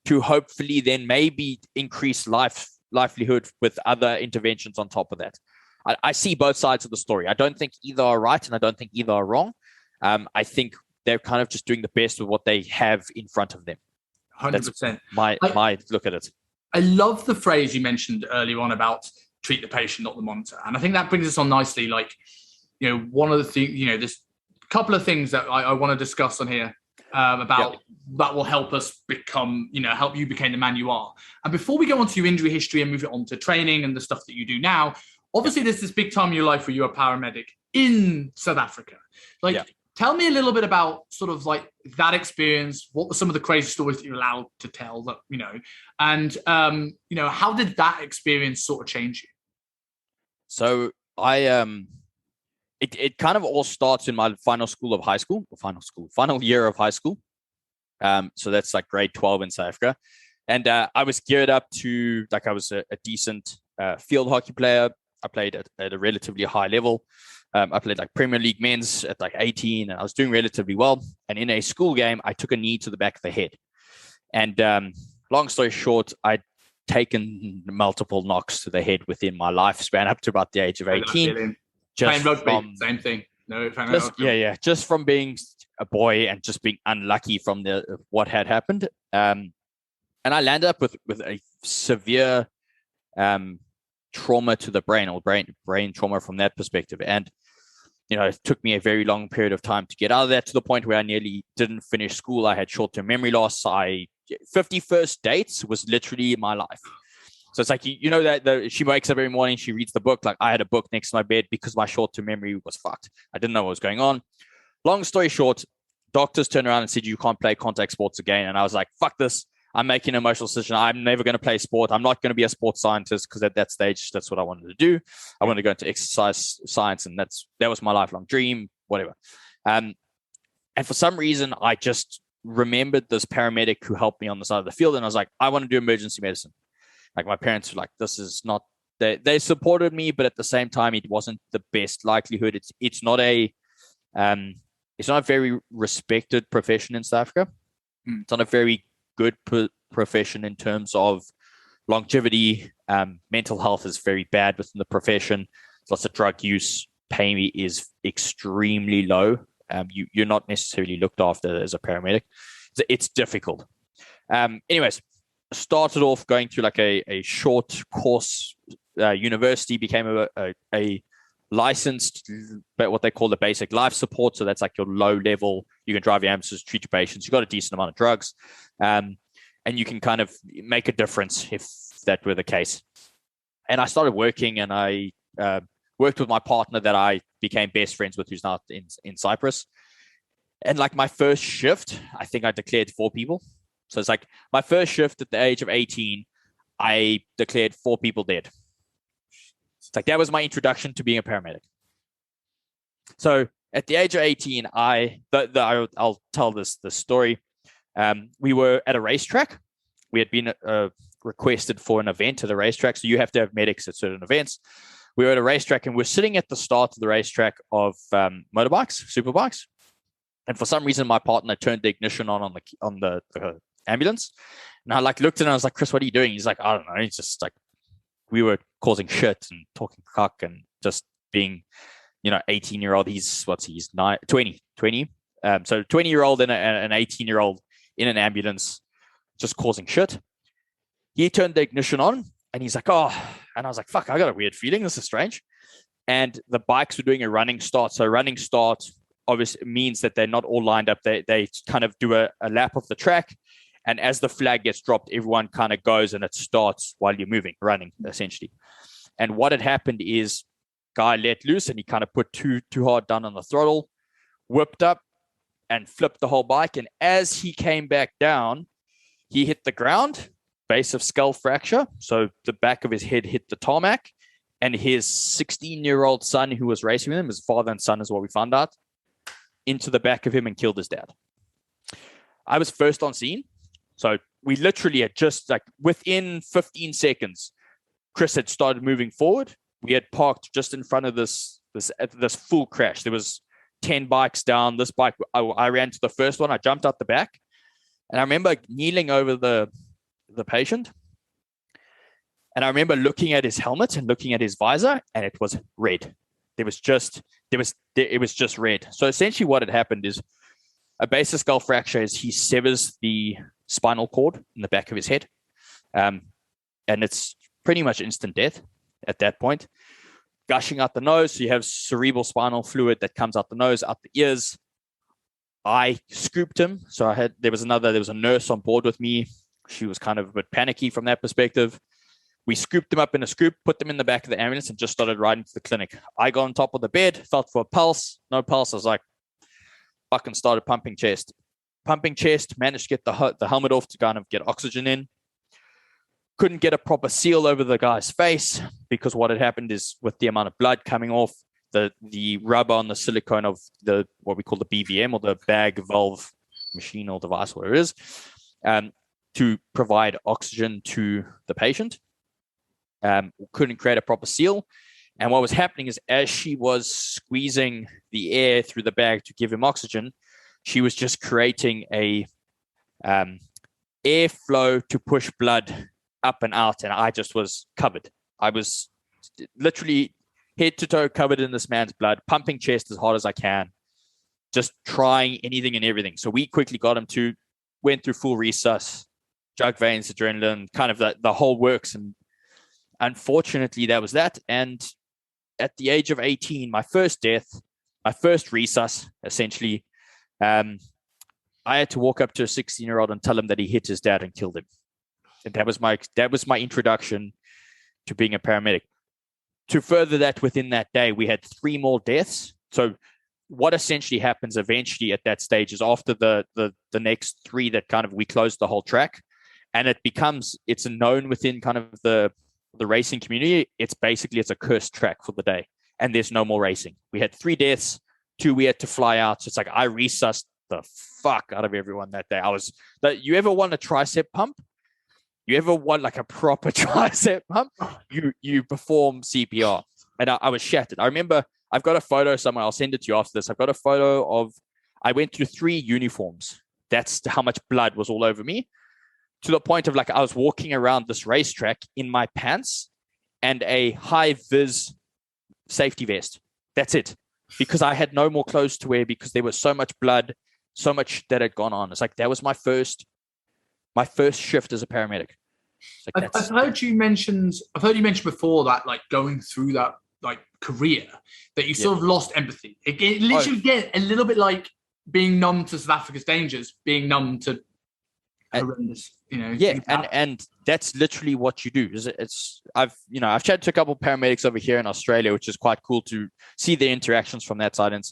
to hopefully then maybe increase livelihood with other interventions on top of that. I see both sides of the story. I don't think either are right and I don't think either are wrong. I think they're kind of just doing the best with what they have in front of them. 100%. That's my look at it. I love the phrase you mentioned earlier on about treat the patient, not the monitor. And I think that brings us on nicely. Like, one of the things, there's a couple of things that I want to discuss on here about that will help us become, help you become the man you are. And before we go on to your injury history and move it on to training and the stuff that you do now, obviously there's this big time in your life where you're a paramedic in South Africa. Tell me a little bit about sort of like that experience. What were some of the crazy stories that you're allowed to tell that, and, how did that experience sort of change you? So it kind of all starts in my final year of high school. So that's like grade 12 in South Africa. And I was geared up to, like, I was a decent field hockey player. I played at a relatively high level. I played like Premier League men's at like 18 and I was doing relatively well. And in a school game, I took a knee to the back of the head. And long story short, I'd taken multiple knocks to the head within my lifespan up to about the age of 18. Playing rugby, same thing. Just from being a boy and just being unlucky from what had happened. And I landed up with a severe trauma to the brain, or brain trauma from that perspective. And it took me a very long period of time to get out of that, to the point where I nearly didn't finish school. I had short-term memory loss. 51st dates was literally my life. So it's like, that she wakes up every morning, she reads the book. Like, I had a book next to my bed because my short-term memory was fucked. I didn't know what was going on. Long story short, doctors turned around and said, you can't play contact sports again. And I was like, fuck this. I'm making an emotional decision. I'm never going to play sport. I'm not going to be a sports scientist, because at that stage, that's what I wanted to do. I wanted to go into exercise science, and that was my lifelong dream, whatever. And for some reason, I just remembered this paramedic who helped me on the side of the field. And I was like, I want to do emergency medicine. Like, my parents were like, this is not, they supported me, but at the same time, it wasn't the best likelihood. It's not a very respected profession in South Africa. It's not a very good profession in terms of longevity. Mental health is very bad within the profession. Lots of drug use. Pay is extremely low. You're not necessarily looked after as a paramedic. It's difficult. Anyways, started off going through like a short course, university, became a licensed, but what they call the basic life support. So that's like your low level. You can drive your ambulances, treat your patients. You've got a decent amount of drugs, and you can kind of make a difference if that were the case. And I started working, and I worked with my partner that I became best friends with, who's now in Cyprus. And like my first shift, I think I declared 4 people. So it's like my first shift at the age of 18, I declared 4 people dead. It's like that was my introduction to being a paramedic. So at the age of 18, I'll tell this story. We were at a racetrack. We had been requested for an event at a racetrack. So you have to have medics at certain events. We were at a racetrack, and we're sitting at the start of the racetrack of motorbikes, superbikes. And for some reason, my partner turned the ignition on the ambulance. And I looked at him, and I was like, Chris, what are you doing? He's like, I don't know. He's just like, we were causing shit and talking cock and just being, 18-year-old. He's 20. So 20-year-old and an 18-year-old in an ambulance, just causing shit. He turned the ignition on, and he's like, oh, and I was like, fuck, I got a weird feeling. This is strange. And the bikes were doing a running start. So running start obviously means that they're not all lined up. They kind of do a lap of the track. And as the flag gets dropped, everyone kind of goes, and it starts while you're moving, running, essentially. And what had happened is guy let loose, and he kind of put too hard down on the throttle, whipped up and flipped the whole bike. And as he came back down, he hit the ground, base of skull fracture. So the back of his head hit the tarmac, and his 16-year-old son, who was racing with him, his father and son is what we found out, into the back of him and killed his dad. I was first on scene. So we literally had just within 15 seconds, Chris had started moving forward. We had parked just in front of this full crash. There was 10 bikes down. This bike, I ran to the first one. I jumped out the back, and I remember kneeling over the patient. And I remember looking at his helmet and looking at his visor, and it was red. It was just red. So essentially what had happened is a base of skull fracture is he severs the spinal cord in the back of his head. And it's pretty much instant death at that point. Gushing out the nose. So you have cerebral spinal fluid that comes out the nose, out the ears. I scooped him. So there was a nurse on board with me. She was kind of a bit panicky from that perspective. We scooped him up in a scoop, put them in the back of the ambulance, and just started riding to the clinic. I got on top of the bed, felt for a pulse, no pulse. I was like, fucking started pumping chest, managed to get the helmet off to kind of get oxygen in. Couldn't get a proper seal over the guy's face because what had happened is with the amount of blood coming off, the rubber on the silicone of what we call the BVM, or the bag valve machine or device, whatever it is, to provide oxygen to the patient. Couldn't create a proper seal. And what was happening is as she was squeezing the air through the bag to give him oxygen, she was just creating a airflow to push blood up and out. And I just was covered. I was literally head to toe covered in this man's blood, pumping chest as hard as I can, just trying anything and everything. So we quickly got him went through full resus, drug veins, adrenaline, kind of the whole works. And unfortunately, that was that. And at the age of 18, my first death, my first resus, essentially, I had to walk up to a 16-year-old and tell him that he hit his dad and killed him. And that was my introduction to being a paramedic. To further that, within that day, we had 3 more deaths. So what essentially happens eventually at that stage is after the next 3 that kind of we closed the whole track, and it's known within kind of the racing community. It's a cursed track for the day, and there's no more racing. We had 3 deaths, 2 we had to fly out. So it's like I resussed the fuck out of everyone that day. You ever want a tricep pump? You ever want like a proper tricep pump? You perform CPR, and I was shattered. I remember I've got a photo somewhere. I'll send it to you after this. I've got a photo of I went through 3 uniforms. That's how much blood was all over me, to the point of like I was walking around this racetrack in my pants and a high vis safety vest. That's it, because I had no more clothes to wear because there was so much blood, so much that had gone on. It's like that was my first shift as a paramedic. Like I've heard you mention before that, like going through that like career, that you sort of lost empathy. It literally get a little bit like being numb to South Africa's dangers, being numb to horrendous, and that's literally what you do. I've chatted to a couple of paramedics over here in Australia, which is quite cool to see the interactions from that side. And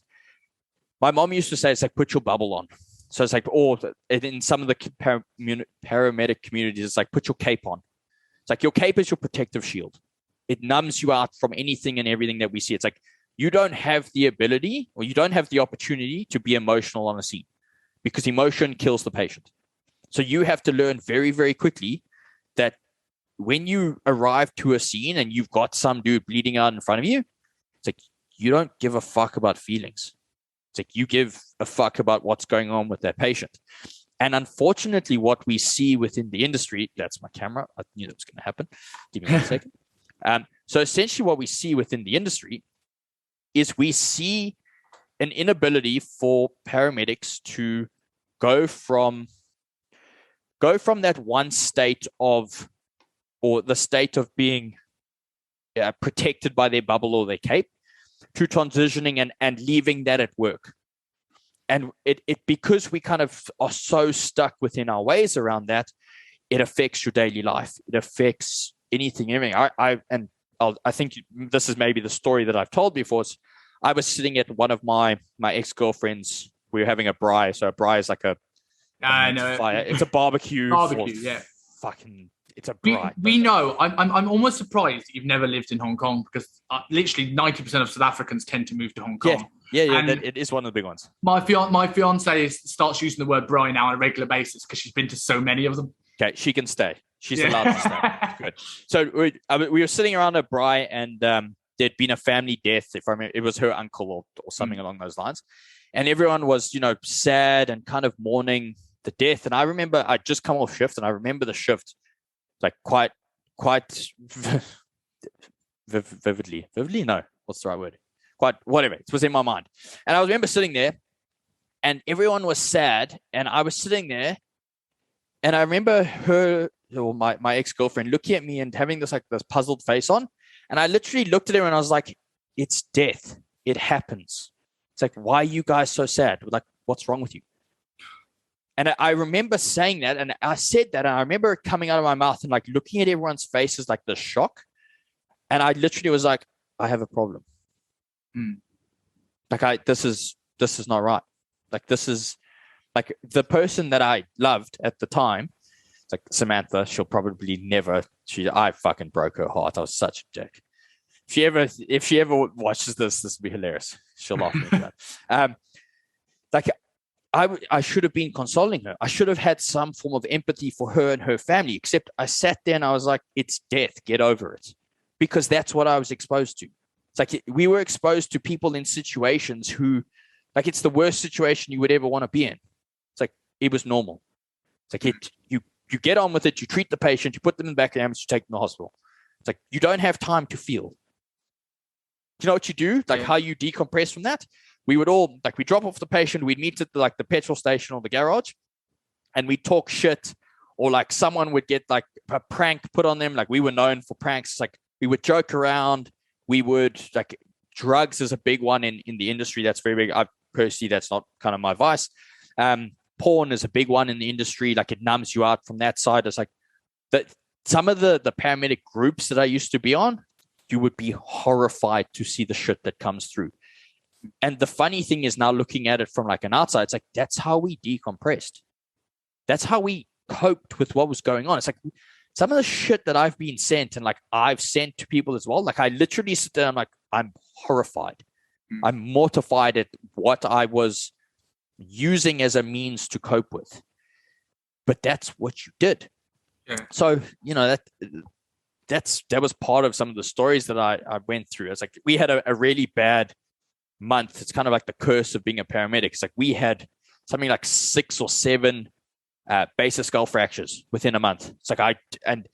my mom used to say, it's like, put your bubble on. So it's like, or in some of the paramedic communities, it's like, put your cape on. It's like your cape is your protective shield. It numbs you out from anything and everything that we see. It's like you don't have the ability, or you don't have the opportunity to be emotional on a scene, because emotion kills the patient. So you have to learn very, very quickly that when you arrive to a scene and you've got some dude bleeding out in front of you, it's like you don't give a fuck about feelings. It's like you give a fuck about what's going on with that patient. And unfortunately, what we see within the industry, that's my camera. I knew that was going to happen. Give me 1 second. So essentially what we see within the industry is we see an inability for paramedics to go from that one state of, or the state of being protected by their bubble or their cape, to transitioning and leaving that at work. And it because we kind of are so stuck within our ways around that, it affects your daily life. It affects anything, everything. I think this is maybe the story that I've told before. I was sitting at one of my ex-girlfriends. We were having a braai. So a braai is like it's a barbecue. It's a braai. We know. I'm almost surprised that you've never lived in Hong Kong, because literally 90% of South Africans tend to move to Hong Kong. Yeah. It is one of the big ones. My fiance starts using the word braai now on a regular basis because she's been to so many of them. Okay, she can stay. She's allowed to stay. Good. So we were sitting around a braai, and there'd been a family death. If I remember, it was her uncle or something along those lines, and everyone was sad and kind of mourning the death. And I remember I'd just come off shift, and I remember the shift like quite vividly. No, what's the right word? Quite whatever. It was in my mind, and I remember sitting there, and everyone was sad, and I was sitting there. And I remember her, or my ex-girlfriend, looking at me and having this puzzled face on. And I literally looked at her and I was like, it's death. It happens. It's like, why are you guys so sad? Like, what's wrong with you? And I remember saying that, and I said that, and I remember it coming out of my mouth and like looking at everyone's faces like the shock. And I literally was like, I have a problem. Like this is not right. Like this is, like the person that I loved at the time, it's like Samantha, she'll probably never, I fucking broke her heart. I was such a dick. If she ever watches this would be hilarious. She'll laugh at me for that. Like I should have been consoling her. I should have had some form of empathy for her and her family, except I sat there and I was like, it's death, get over it. Because that's what I was exposed to. It's like we were exposed to people in situations who, like, it's the worst situation you would ever want to be in. It's like, it was normal. It's like, you get on with it, you treat the patient, you put them in the back of the ambulance, you take them to the hospital. It's like, you don't have time to feel. Do you know what you do? Like how you decompress from that? We would all, we drop off the patient, we'd meet at the petrol station or the garage, and we'd talk shit or like someone would get like a prank put on them. Like we were known for pranks. Like we would joke around. We would like drugs is a big one in the industry. That's very big. I personally, that's not kind of my vice. Porn is a big one in the industry. Like it numbs you out from that side. It's like that. Some of the paramedic groups that I used to be on, you would be horrified to see the shit that comes through. And the funny thing is now looking at it from like an outside, it's like, that's how we decompressed. That's how we coped with what was going on. It's like some of the shit that I've been sent and like I've sent to people as well. Like I literally sit there and like, I'm horrified. I'm mortified at what I was using as a means to cope with. But that's what you did. Yeah. So, that was part of some of the stories that I went through. It's like we had a really bad month. It's kind of like the curse of being a paramedic. It's like we had something like 6 or 7 basic skull fractures within a month. It's like and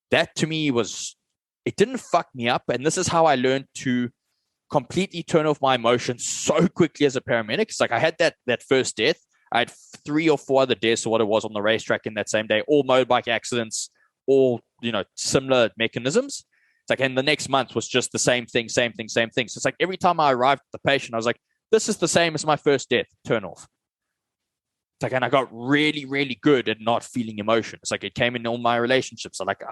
that to me it didn't fuck me up. And this is how I learned to completely turn off my emotions so quickly as a paramedic. It's like I had that first death. I had 3 or 4 other deaths or what it was on the racetrack in that same day, all motorbike accidents, all, similar mechanisms. It's like, and the next month was just the same thing. So it's like every time I arrived at the patient, I was like, this is the same as my first death, turn off. It's like, and I got really, really good at not feeling emotion. It's like it came in all my relationships. So like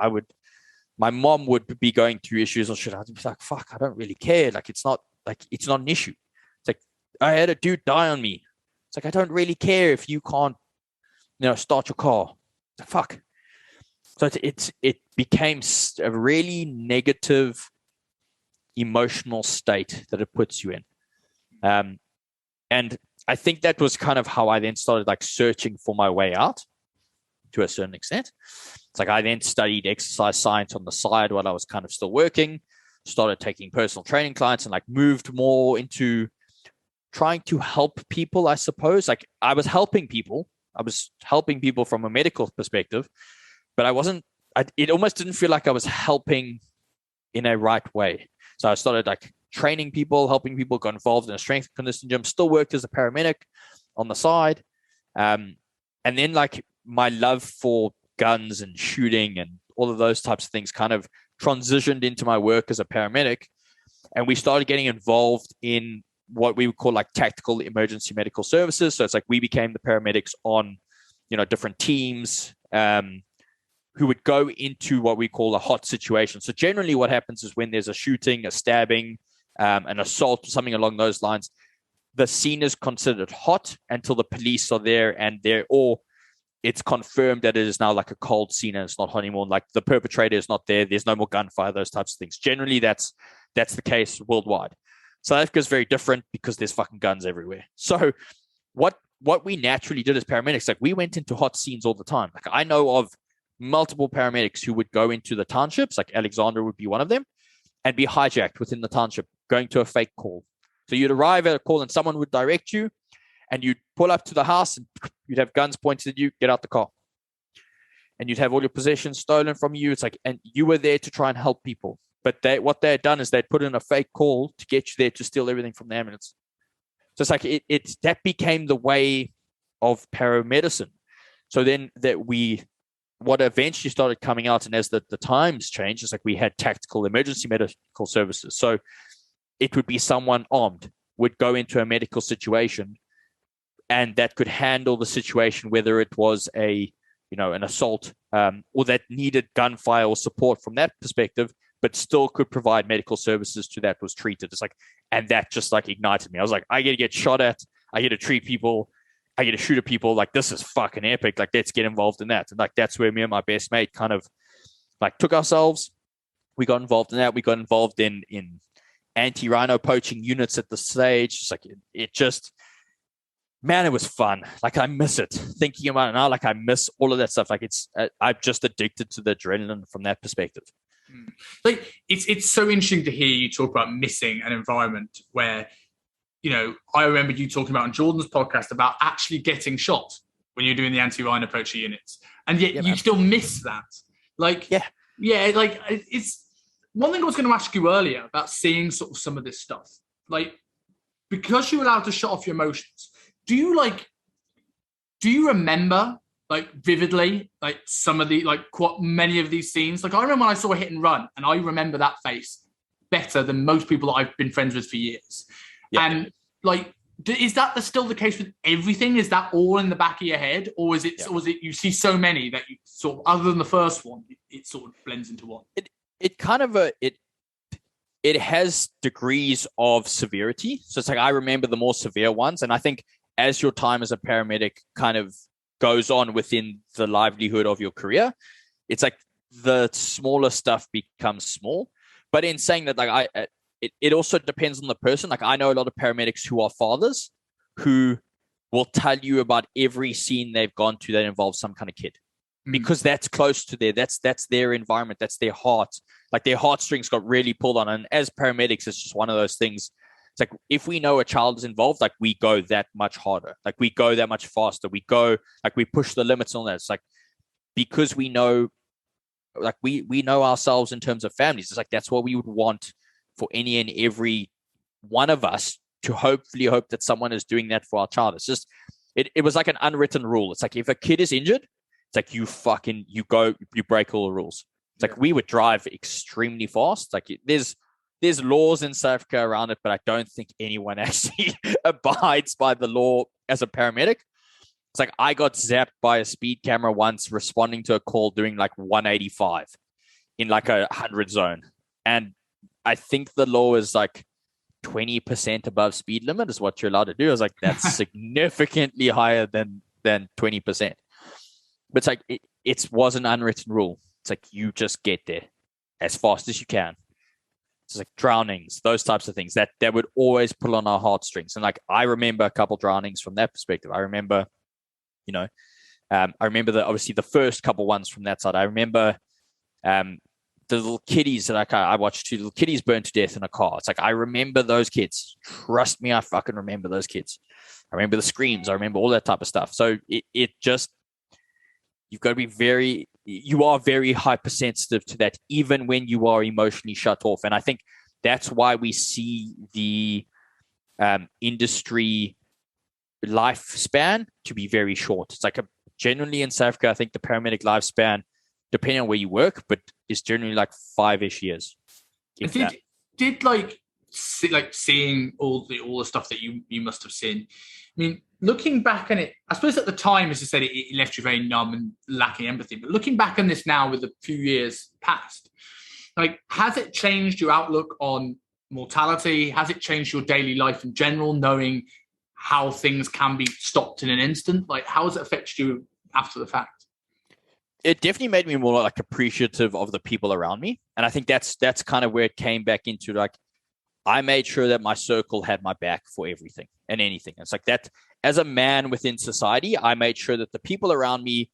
my mom would be going through issues or shit. I'd be like, fuck, I don't really care. Like, it's not an issue. It's like, I had a dude die on me. It's like, I don't really care if you can't, start your car. Like, fuck. So it became a really negative emotional state that it puts you in. And I think that was kind of how I then started like searching for my way out to a certain extent. It's like I then studied exercise science on the side while I was kind of still working, started taking personal training clients and like moved more into trying to help people, I suppose. Like I was helping people from a medical perspective, but it almost didn't feel like I was helping in a right way. So I started like training people, helping people, got involved in a strength and conditioning gym, still worked as a paramedic on the side. And then like my love for guns and shooting and all of those types of things kind of transitioned into my work as a paramedic. And we started getting involved in what we would call like tactical emergency medical services. So it's like we became the paramedics on, different teams who would go into what we call a hot situation. So generally what happens is when there's a shooting, a stabbing, an assault, something along those lines, the scene is considered hot until the police are there or it's confirmed that it is now like a cold scene and it's not hot anymore. Like the perpetrator is not there. There's no more gunfire, those types of things. Generally, that's the case worldwide. South Africa is very different because there's fucking guns everywhere. So what we naturally did as paramedics, like we went into hot scenes all the time. Like I know of multiple paramedics who would go into the townships, like Alexandra would be one of them, and be hijacked within the township, going to a fake call. So you'd arrive at a call and someone would direct you and you'd pull up to the house and you'd have guns pointed at you, get out the car. And you'd have all your possessions stolen from you. It's like, and you were there to try and help people. But what they had done is they'd put in a fake call to get you there to steal everything from the ambulance. So it's like that became the way of paramedicine. So then what eventually started coming out, and as the times changed, it's like we had tactical emergency medical services. So it would be someone armed would go into a medical situation, and that could handle the situation, whether it was an assault or that needed gunfire or support from that perspective, but still could provide medical services to that was treated. It's like, and that just like ignited me. I was like, I get to get shot at, I get to treat people, I get to shoot at people. Like, this is fucking epic. Like, let's get involved in that. And like, that's where me and my best mate kind of like took ourselves. We got involved in that. We got involved in anti-rhino poaching units at the stage. It's like, man, it was fun. Like, I miss it. Thinking about it now, like, I miss all of that stuff. Like, I'm just addicted to the adrenaline from that perspective. Like, it's so interesting to hear you talk about missing an environment where, I remember you talking about on Jordan's podcast about actually getting shot when you're doing the anti-rhino poacher units. And yet you still miss that. Like, like it's one thing I was going to ask you earlier about seeing sort of some of this stuff. Like, because you're allowed to shut off your emotions, do you remember like vividly, like some of the many of these scenes. Like I remember when I saw Hit and Run, and I remember that face better than most people that I've been friends with for years. Yeah. And like, is that still the case with everything? Is that all in the back of your head, or is it? Yeah. Or is it you see so many that you sort of, other than the first one, it sort of blends into one? It kind of it has degrees of severity. So it's like I remember the more severe ones, and I think as your time as a paramedic kind of goes on within the livelihood of your career, it's like the smaller stuff becomes small. But in saying that, like it also depends on the person. Like I know a lot of paramedics who are fathers who will tell you about every scene they've gone to that involves some kind of kid, because that's close to that's their environment, that's their heart. Like their heartstrings got really pulled on. And as paramedics, it's just one of those things. It's like if we know a child is involved, like we go that much harder, like we go that much faster. We go like we push the limits on that. It's like because we know, like we know ourselves in terms of families. It's like that's what we would want for any and every one of us, to hopefully hope that someone is doing that for our child. It's just it was like an unwritten rule. It's like if a kid is injured, it's like you break all the rules. It's like we would drive extremely fast. Like there's laws in South Africa around it, but I don't think anyone actually abides by the law as a paramedic. It's like I got zapped by a speed camera once responding to a call doing like 185 in like 100 zone. And I think the law is like 20% above speed limit is what you're allowed to do. I was like, that's significantly higher than 20%. But it's like, it was an unwritten rule. It's like, you just get there as fast as you can. It's like drownings, those types of things that would always pull on our heartstrings. And like, I remember a couple drownings from that perspective. I remember, obviously the first couple ones from that side. I remember the little kiddies that I watched, 2 little kiddies burned to death in a car. It's like, I remember those kids. Trust me, I fucking remember those kids. I remember the screams. I remember all that type of stuff. So it just, you've got to be you are very hypersensitive to that, even when you are emotionally shut off. And I think that's why we see the industry lifespan to be very short. It's like generally in South Africa, I think the paramedic lifespan, depending on where you work, but is generally like 5-ish years. Seeing all the stuff that you must have seen. I mean, looking back on it, I suppose at the time, as you said, it left you very numb and lacking empathy. But looking back on this now with a few years past, like, has it changed your outlook on mortality? Has it changed your daily life in general, knowing how things can be stopped in an instant? Like, how has it affected you after the fact? It definitely made me more like appreciative of the people around me. And I think that's kind of where it came back into, like, I made sure that my circle had my back for everything and anything. It's like that as a man within society, I made sure that the people around me,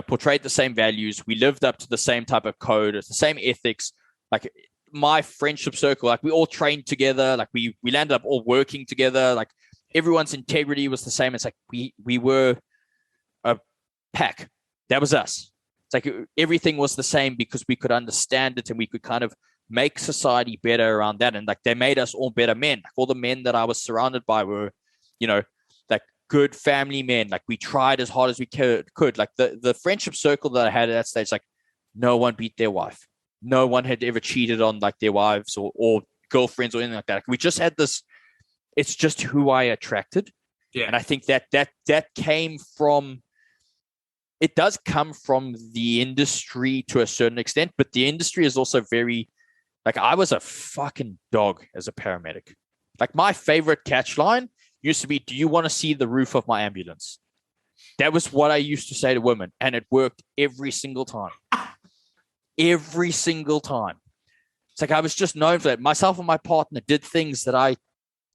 portrayed the same values. We lived up to the same type of code, the same ethics. Like my friendship circle, like we all trained together. Like we landed up all working together. Like everyone's integrity was the same. It's like we were a pack. That was us. It's like everything was the same because we could understand it and we could kind of make society better around that. And like they made us all better men. Like all the men that I was surrounded by were, like good family men. Like we tried as hard as we could. Like the friendship circle that I had at that stage, like no one beat their wife. No one had ever cheated on like their wives or girlfriends or anything like that. Like, we just had this, it's just who I attracted. Yeah. And I think that came from, it does come from the industry to a certain extent, but the industry is also very, like, I was a fucking dog as a paramedic. Like my favorite catch line used to be, do you want to see the roof of my ambulance? That was what I used to say to women. And it worked every single time. Every single time. It's like, I was just known for that. Myself and my partner did things that I,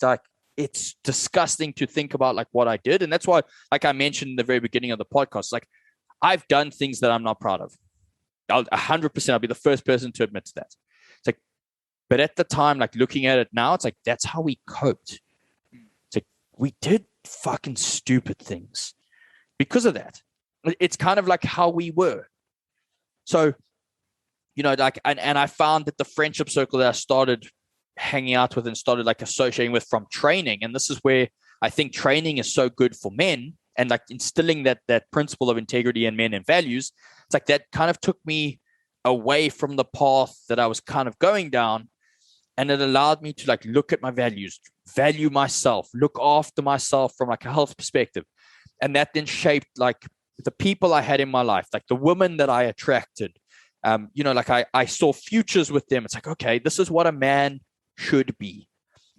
like, it's disgusting to think about, like, what I did. And that's why, like I mentioned in the very beginning of the podcast, like, I've done things that I'm not proud of. 100%, I'll be the first person to admit to that. It's like, but at the time, like, looking at it now, it's like, that's how we coped. It's like, we did fucking stupid things because of that. It's kind of like how we were. So, like, and I found that the friendship circle that I started hanging out with and started like associating with from training, and this is where I think training is so good for men and like instilling that principle of integrity in men and values, it's like that kind of took me away from the path that I was kind of going down. And it allowed me to like look at my values, value myself, look after myself from like a health perspective. And that then shaped like the people I had in my life, like the women that I attracted. Like I saw futures with them. It's like, okay, this is what a man should be.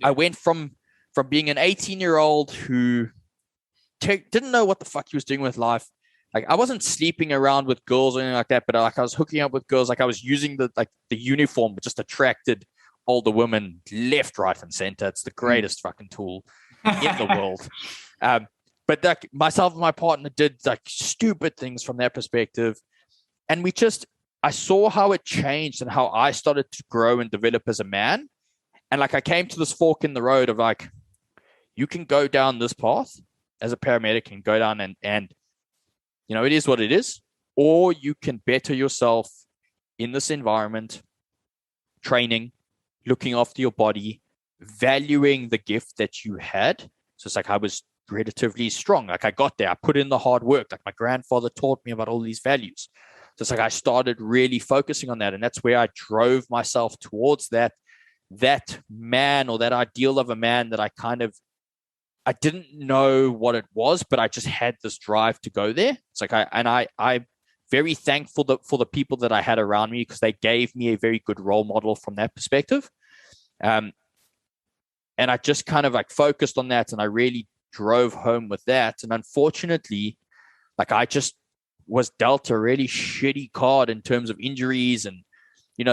I went from being an 18-year-old who didn't know what the fuck he was doing with life. Like I wasn't sleeping around with girls or anything like that, but like I was hooking up with girls. Like I was using the uniform, but just attracted older women left, right, and center. It's the greatest fucking tool in the world. But like myself and my partner did like stupid things from that perspective. And I saw how it changed and how I started to grow and develop as a man. And like I came to this fork in the road of like, you can go down this path as a paramedic and go down and it is what it is, or you can better yourself in this environment, training, looking after your body, valuing the gift that you had. So it's like I was relatively strong. Like I got there, I put in the hard work. Like my grandfather taught me about all these values. So it's like I started really focusing on that. And that's where I drove myself towards that man, or that ideal of a man that I didn't know what it was, but I just had this drive to go there. It's like I'm very thankful for the people that I had around me, because they gave me a very good role model from that perspective. And I just kind of like focused on that, and I really drove home with that. And unfortunately, like I just was dealt a really shitty card in terms of injuries and,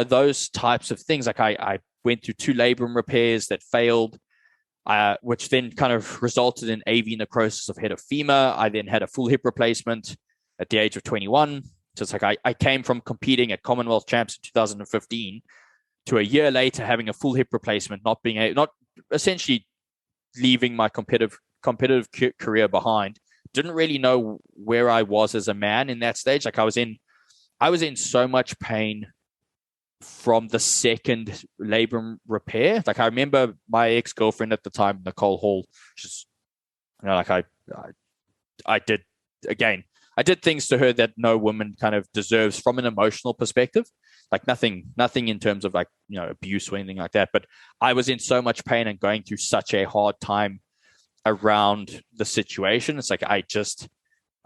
those types of things. Like I went through 2 labrum repairs that failed, which then kind of resulted in AV necrosis of head of femur. I then had a full hip replacement at the age of 21. So it's like I came from competing at Commonwealth Champs in 2015 to a year later having a full hip replacement, not essentially leaving my competitive career behind. Didn't really know where I was as a man in that stage. Like I was in so much pain from the second labrum repair. Like I remember my ex-girlfriend at the time, Nicole Hall, just like I did things to her that no woman kind of deserves from an emotional perspective. Like nothing in terms of like, abuse or anything like that. But I was in so much pain and going through such a hard time around the situation. It's like I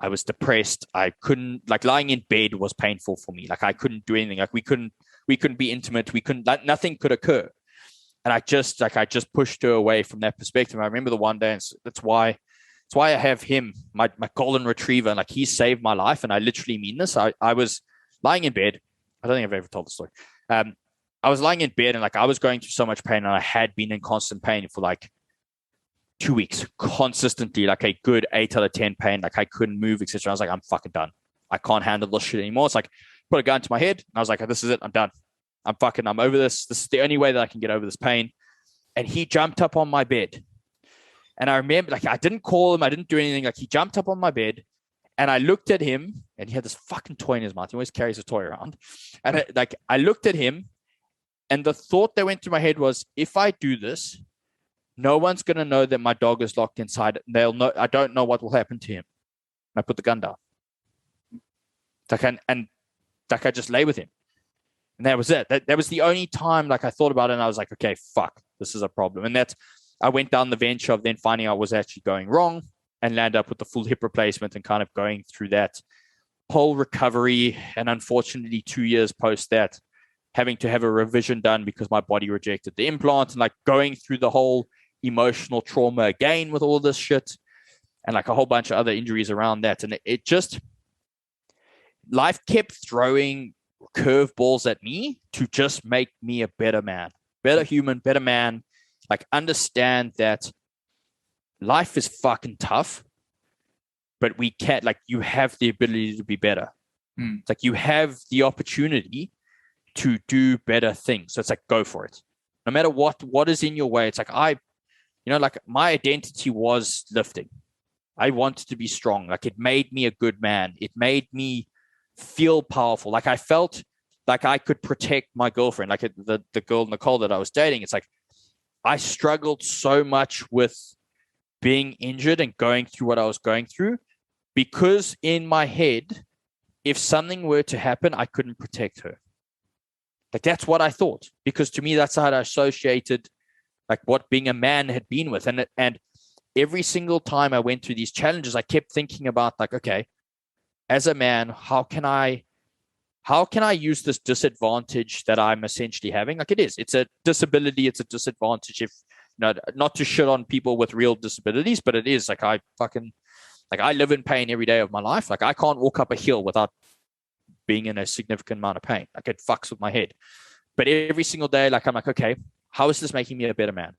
was depressed. I couldn't, like, lying in bed was painful for me. Like I couldn't do anything. Like we couldn't be intimate. Nothing could occur. And I just pushed her away from that perspective. I remember the one day, and that's why I have him, my golden retriever. Like he saved my life. And I literally mean this. I was lying in bed. I don't think I've ever told the story. I was lying in bed, and like I was going through so much pain, and I had been in constant pain for like 2 weeks consistently, like a good 8 out of 10 pain. Like I couldn't move, etc. I was like, I'm fucking done. I can't handle this shit anymore. It's like, put a gun to my head. And I was like, this is it. I'm done. I'm over this. This is the only way that I can get over this pain. And he jumped up on my bed. And I remember, like, I didn't call him. I didn't do anything. Like he jumped up on my bed, and I looked at him, and he had this fucking toy in his mouth. He always carries a toy around. And I looked at him, and the thought that went through my head was, if I do this, no one's going to know that my dog is locked inside. They'll know. I don't know what will happen to him. And I put the gun down. Like I just lay with him. And that was it. That was the only time like I thought about it, and I was like, okay, fuck, this is a problem. And I went down the venture of then finding out I was actually going wrong, and landed up with the full hip replacement and kind of going through that whole recovery. And unfortunately, 2 years post that, having to have a revision done because my body rejected the implant, and like going through the whole emotional trauma again with all this shit, and like a whole bunch of other injuries around that. And it just, life kept throwing curveballs at me to just make me a better man, better human, better man. Like understand that life is fucking tough, but we can't, like, you have the ability to be better. It's like you have the opportunity to do better things. So it's like, go for it. No matter what is in your way. It's like like my identity was lifting. I wanted to be strong. Like it made me a good man. It made me feel powerful. Like I felt like I could protect my girlfriend, like the girl Nicole that I was dating. It's like I struggled so much with being injured and going through what I was going through, because in my head, if something were to happen, I couldn't protect her. Like, that's what I thought, because to me, that's how I associated like what being a man had been with. And every single time I went through these challenges, I kept thinking about like, okay, as a man, how can I use this disadvantage that I'm essentially having? Like, it's a disability, it's a disadvantage. If not to shit on people with real disabilities, but it is like I live in pain every day of my life. Like, I can't walk up a hill without being in a significant amount of pain. Like, it fucks with my head. But every single day, like, I'm like, okay, how is this making me a better man?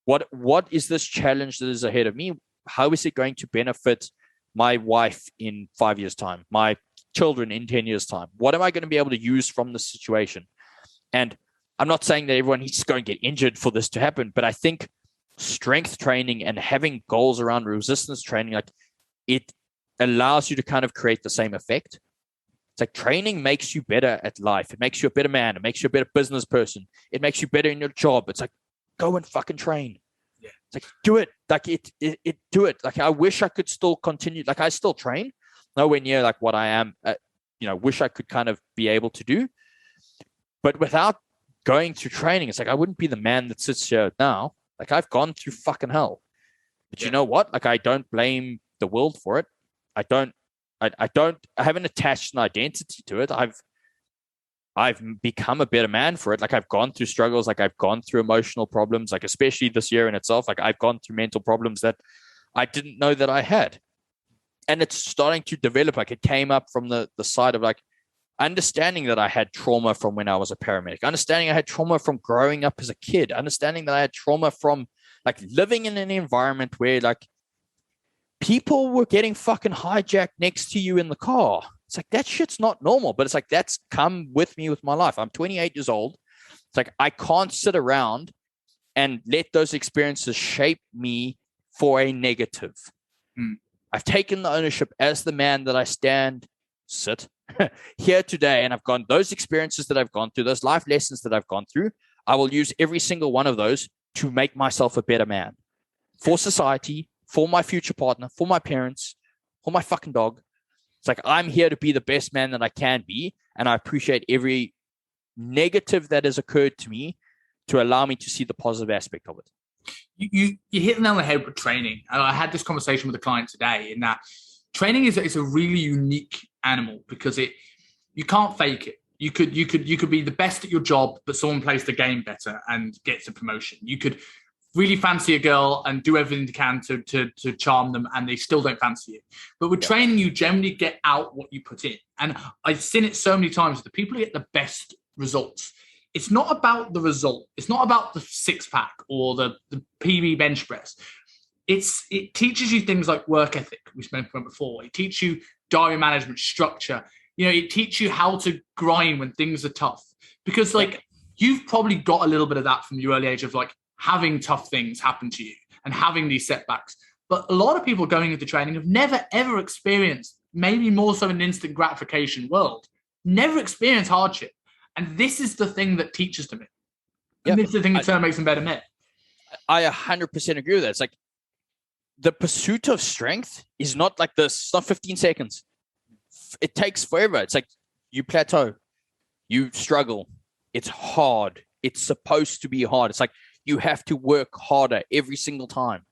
What is this challenge that is ahead of me? How is it going to benefit my wife in 5 years' time, my children in 10 years' time? What am I going to be able to use from this situation? And I'm not saying that everyone needs to go and get injured for this to happen, but I think strength training and having goals around resistance training, like, it allows you to kind of create the same effect. It's like training makes you better at life. It makes you a better man. It makes you a better business person. It makes you better in your job. It's like, go and fucking train. Yeah. It's like, do it. Like, do it. Like, I wish I could still continue. Like, I still train, nowhere near like what I am, wish I could kind of be able to do. But without going through training, it's like, I wouldn't be the man that sits here now. Like, I've gone through fucking hell. But you know what? Like, I don't blame the world for it. I haven't attached an identity to it. I've become a better man for it. Like, I've gone through struggles. Like, I've gone through emotional problems, like, especially this year in itself. Like, I've gone through mental problems that I didn't know that I had. And it's starting to develop. Like, it came up from the side of like understanding that I had trauma from when I was a paramedic, understanding I had trauma from growing up as a kid, understanding that I had trauma from like living in an environment where like people were getting fucking hijacked next to you in the car. It's like, that shit's not normal, but it's like, that's come with me with my life. I'm 28 years old. It's like, I can't sit around and let those experiences shape me for a negative. I've taken the ownership as the man that I sit here today. And I've gone, those experiences that I've gone through, those life lessons that I've gone through, I will use every single one of those to make myself a better man for society, for my future partner, for my parents, for my fucking dog. It's like, I'm here to be the best man that I can be. And I appreciate every negative that has occurred to me to allow me to see the positive aspect of it. You hit the nail on the head with training. And I had this conversation with a client today in that training is a really unique animal because you can't fake it. You could be the best at your job, but someone plays the game better and gets a promotion. You could really fancy a girl and do everything you can to charm them, and they still don't fancy you. But with training, you generally get out what you put in. And I've seen it so many times. The people who get the best results, it's not about the result. It's not about the six-pack or the PB bench press. It teaches you things like work ethic, we spoke about before. It teaches you diary management, structure. It teaches you how to grind when things are tough. Because like you've probably got a little bit of that from your early age of like having tough things happen to you and having these setbacks. But a lot of people going into training have never, ever experienced, maybe more so in an instant gratification world, never experienced hardship. And this is the thing that teaches them it. And this is the thing that makes them better men. I 100% agree with that. It's like the pursuit of strength is not like this. It's not 15 seconds. It takes forever. It's like you plateau, you struggle. It's hard. It's supposed to be hard. It's like you have to work harder every single time.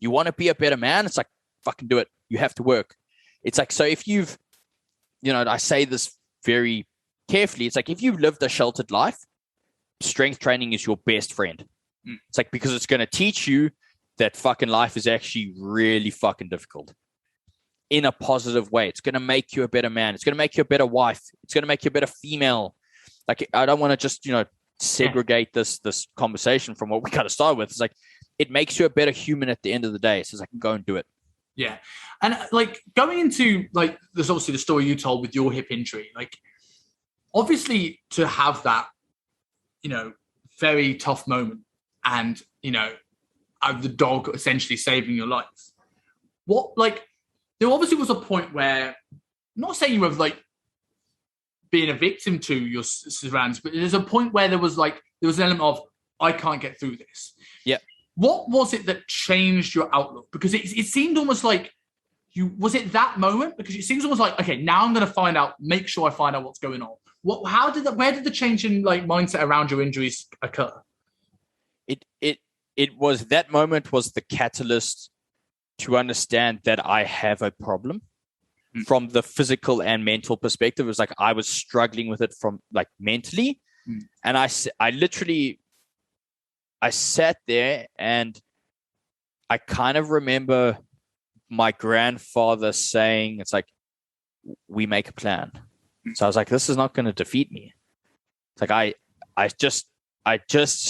You want to be a better man? It's like, fucking do it. You have to work. It's like, so if you've, I say this very carefully. It's like, if you've lived a sheltered life, strength training is your best friend. It's like, because it's going to teach you that fucking life is actually really fucking difficult in a positive way. It's going to make you a better man. It's going to make you a better wife. It's going to make you a better female. Like, I don't want to just, segregate this conversation from what we kind of started with. It's like, it makes you a better human at the end of the day. So it's like, go and do it. Yeah. And like going into like, there's obviously the story you told with your hip injury, like obviously to have that, very tough moment and, the dog essentially saving your life. There obviously was a point where, I'm not saying you were like being a victim to your surroundings, but there's a point where there was an element of, I can't get through this. Yeah. What was it that changed your outlook? Because it seemed almost like was it that moment? Because it seems almost like, okay, now I'm going to make sure I find out what's going on. Where did the change in like mindset around your injuries occur? It was that moment was the catalyst to understand that I have a problem from the physical and mental perspective. It was like I was struggling with it from like mentally. And I sat there and I kind of remember my grandfather saying, it's like, we make a plan. So I was like, this is not going to defeat me. It's like, I just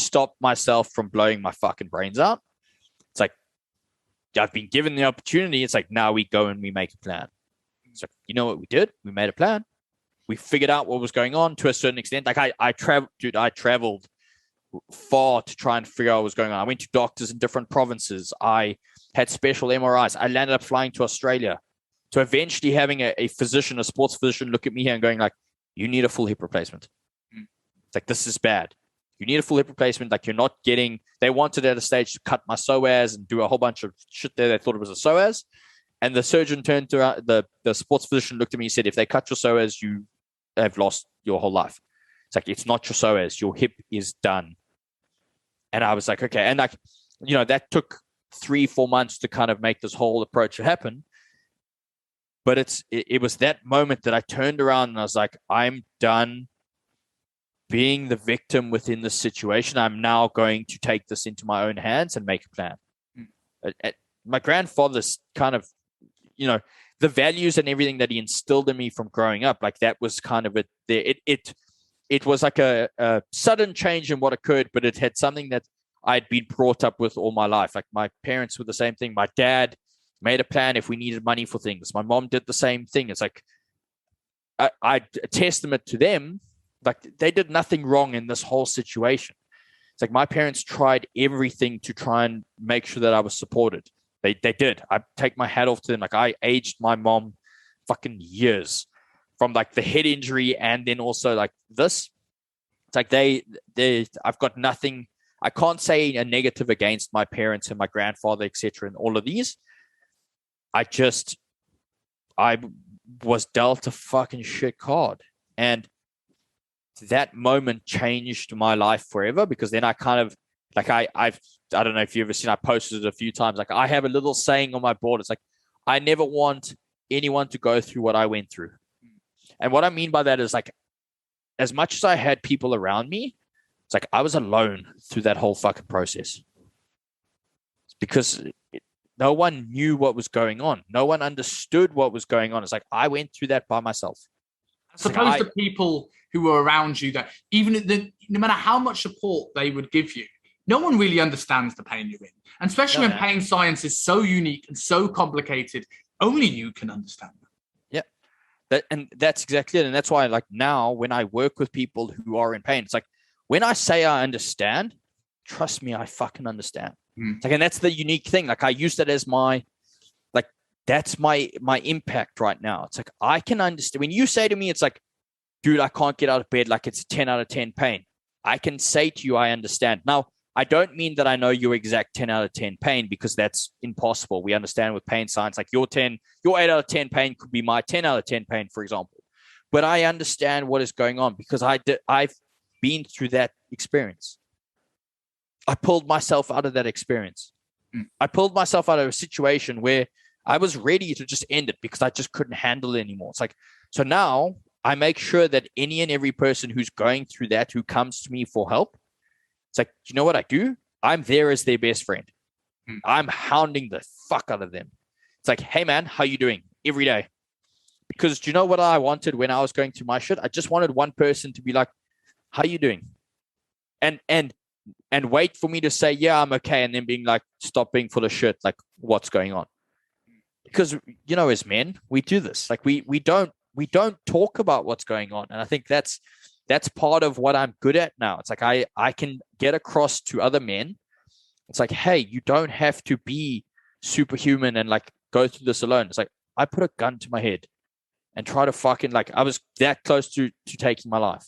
stopped myself from blowing my fucking brains out. It's like, I've been given the opportunity. It's like, now we go and we make a plan. It's like, you know what we did? We made a plan. We figured out what was going on to a certain extent. Like I traveled far to try and figure out what was going on. I went to doctors in different provinces. I had special MRIs. I landed up flying to Australia. So eventually having a physician, a sports physician, look at me here and going like, you need a full hip replacement. It's like, this is bad. You need a full hip replacement. Like you're not getting, they wanted at a stage to cut my psoas and do a whole bunch of shit there. They thought it was a psoas. And the surgeon turned to the sports physician, looked at me and said, if they cut your psoas, you have lost your whole life. It's like, it's not your psoas. Your hip is done. And I was like, okay. And like, you know, that took 3-4 months to kind of make this whole approach happen. But it was that moment that I turned around and I was like, I'm done being the victim within this situation. I'm now going to take this into my own hands and make a plan. My grandfather's kind of, you know, the values and everything that he instilled in me from growing up, like that was kind of it there. It was like a sudden change in what occurred, but it had something that I'd been brought up with all my life. Like my parents were the same thing. My dad made a plan if we needed money for things. My mom did the same thing. It's like, I testament to them. Like they did nothing wrong in this whole situation. It's like my parents tried everything to try and make sure that I was supported. They did. I take my hat off to them. Like I aged my mom fucking years from like the head injury and then also like this. It's like I've got nothing. I can't say a negative against my parents and my grandfather, etc. and all of these. I was dealt a fucking shit card. And that moment changed my life forever, because then I kind of like, I don't know if you've ever seen, I posted it a few times. Like I have a little saying on my board. It's like, I never want anyone to go through what I went through. And what I mean by that is like, as much as I had people around me, it's like I was alone through that whole fucking process. It's because no one knew what was going on. No one understood what was going on. It's like I went through that by myself. I suppose the people who were around you, that no matter how much support they would give you, no one really understands the pain you're in. And especially when pain science is so unique and so complicated, only you can understand that. Yeah. And that's exactly it. And that's why, like now, when I work with people who are in pain, it's like when I say I understand, trust me, I fucking understand. Like, and that's the unique thing. Like I use that as my, like, that's my impact right now. It's like, I can understand when you say to me, it's like, dude, I can't get out of bed. Like it's a 10 out of 10 pain. I can say to you, I understand. Now, I don't mean that I know your exact 10 out of 10 pain, because that's impossible. We understand with pain science, like your 8 out of 10 pain could be my 10 out of 10 pain, for example. But I understand what is going on because I've been through that experience. I pulled myself out of that experience. I pulled myself out of a situation where I was ready to just end it because I just couldn't handle it anymore. It's like, so now I make sure that any and every person who's going through that, who comes to me for help, it's like, you know what I do? I'm there as their best friend. I'm hounding the fuck out of them. It's like, hey man, how you doing? Every day. Because do you know what I wanted when I was going through my shit? I just wanted one person to be like, how you doing? And wait for me to say, yeah, I'm okay. And then being like, stop being full of shit. Like, what's going on? Because, you know, as men, we do this. Like we don't talk about what's going on. And I think that's part of what I'm good at now. It's like, I can get across to other men. It's like, hey, you don't have to be superhuman and like go through this alone. It's like, I put a gun to my head and try to fucking, like, I was that close to taking my life.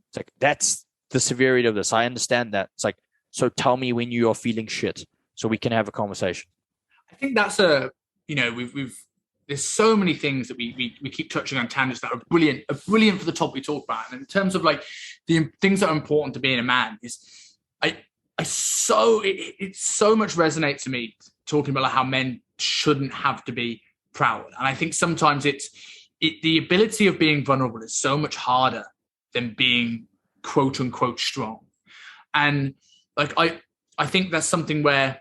It's like, that's the severity of this. I understand that. It's like, so tell me when you are feeling shit so we can have a conversation. I think that's a there's so many things that we keep touching on tangents that are brilliant for the topic we talk about. And in terms of like the things that are important to being a man is it so much resonates to me talking about like how men shouldn't have to be proud. And I think sometimes the ability of being vulnerable is so much harder than being quote unquote strong. And like I think that's something where,